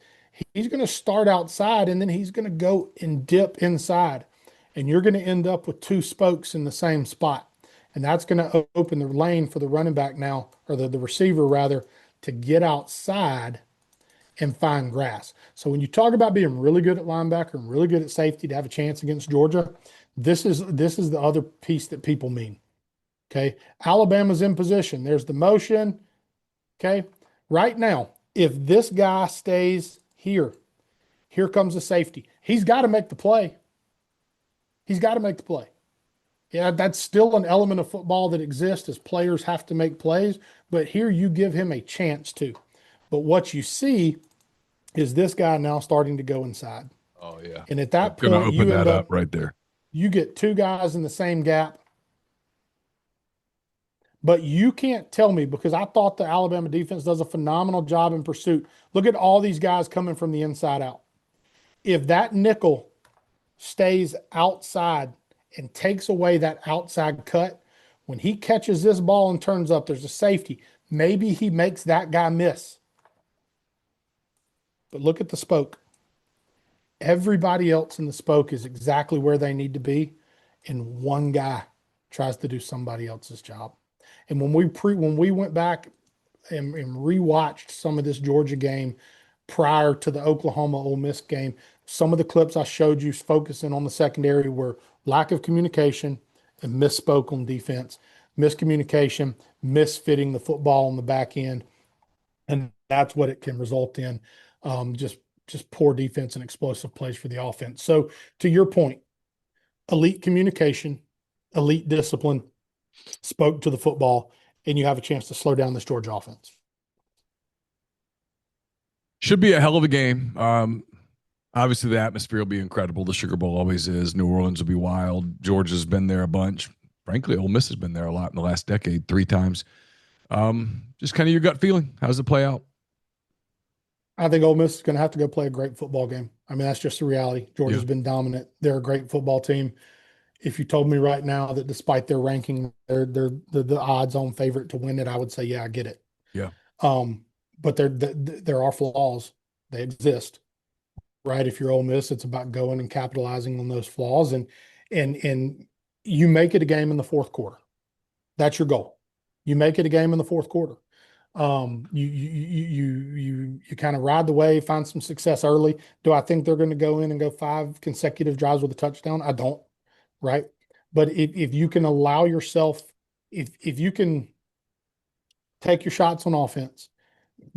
He's going to start outside and then he's going to go and dip inside. And you're going to end up with two spokes in the same spot. And that's going to open the lane for the running back now, or the receiver rather, to get outside and find grass. So when you talk about being really good at linebacker and really good at safety to have a chance against Georgia, this is the other piece that people mean. Okay. Alabama's in position. There's the motion. Okay. Right now, if this guy stays here, here comes the safety. He's got to make the play. He's got to make the play. Yeah, that's still an element of football that exists as players have to make plays, but here you give him a chance to. But what you see is this guy now starting to go inside. Oh, yeah. And at that Gonna point, open that up right there. You get two guys in the same gap. But you can't tell me, because I thought the Alabama defense does a phenomenal job in pursuit. Look at all these guys coming from the inside out. If that nickel stays outside and takes away that outside cut, when he catches this ball and turns up, there's a safety. Maybe he makes that guy miss. But look at the spoke. Everybody else in the spoke is exactly where they need to be, and one guy tries to do somebody else's job. And when we went back and rewatched some of this Georgia game prior to the Oklahoma Ole Miss game, some of the clips I showed you focusing on the secondary were lack of communication and misspoke on defense, miscommunication, misfitting the football on the back end, and that's what it can result in. Just poor defense and explosive plays for the offense. So to your point, elite communication, elite discipline, spoke to the football, and you have a chance to slow down this Georgia offense. Should be a hell of a game. Obviously, the atmosphere will be incredible. The Sugar Bowl always is. New Orleans will be wild. Georgia's been there a bunch. Frankly, Ole Miss has been there a lot in the last decade, 3 times. Just kind of your gut feeling. How does it play out? I think Ole Miss is going to have to go play a great football game. I mean, that's just the reality. Georgia's been dominant. They're a great football team. If you told me right now that despite their ranking, they're the odds-on favorite to win it, I would say, yeah, I get it. Yeah. But there are flaws. They exist, right? If you're Ole Miss, it's about going and capitalizing on those flaws, and you make it a game in the fourth quarter. That's your goal. You make it a game in the fourth quarter. You kind of ride the wave, find some success early. Do I think they're going to go in and go 5 consecutive drives with a touchdown? I don't. Right. But if you can allow yourself, if you can take your shots on offense,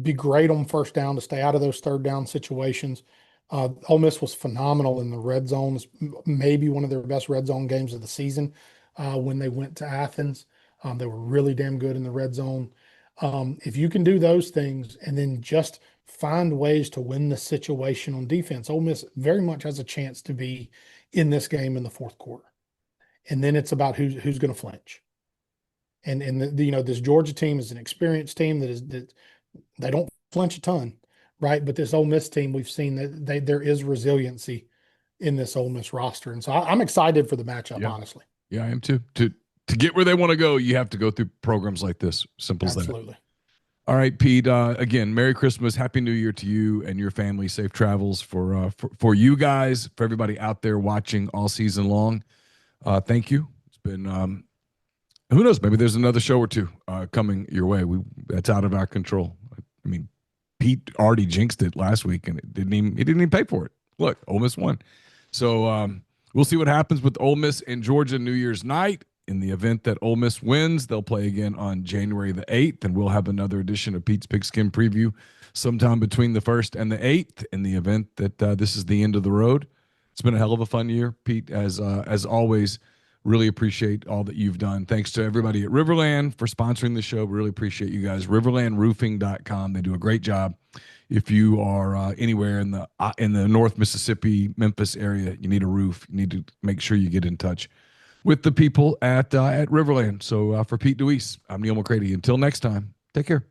be great on first down to stay out of those third down situations. Ole Miss was phenomenal in the red zones, maybe one of their best red zone games of the season when they went to Athens. They were really damn good in the red zone. If you can do those things and then just find ways to win the situation on defense, Ole Miss very much has a chance to be in this game in the fourth quarter. And then it's about who's going to flinch. And this Georgia team is an experienced team that they don't flinch a ton, right? But this Ole Miss team, we've seen that there is resiliency in this Ole Miss roster, and so I'm excited for the matchup. Honestly, yeah, I am too. To get where they want to go, you have to go through programs like this. Simple as that. Absolutely. All right, Pete. Again, Merry Christmas, Happy New Year to you and your family. Safe travels for you guys, for everybody out there watching all season long. Thank you. It's been who knows? Maybe there's another show or two coming your way. That's out of our control. I mean, Pete already jinxed it last week, and he didn't even pay for it. Look, Ole Miss won. So we'll see what happens with Ole Miss and Georgia New Year's night. In the event that Ole Miss wins, they'll play again on January the 8th, and we'll have another edition of Pete's Pigskin Preview sometime between the 1st and the 8th. In the event that this is the end of the road, it's been a hell of a fun year, Pete. As always, really appreciate all that you've done. Thanks to everybody at RiverLand for sponsoring the show. Really appreciate you guys. RiverlandRoofing.com. They do a great job. If you are anywhere in the North Mississippi, Memphis area, you need a roof. You need to make sure you get in touch with the people at RiverLand. So for Pete DeWeese, I'm Neal McCready. Until next time, take care.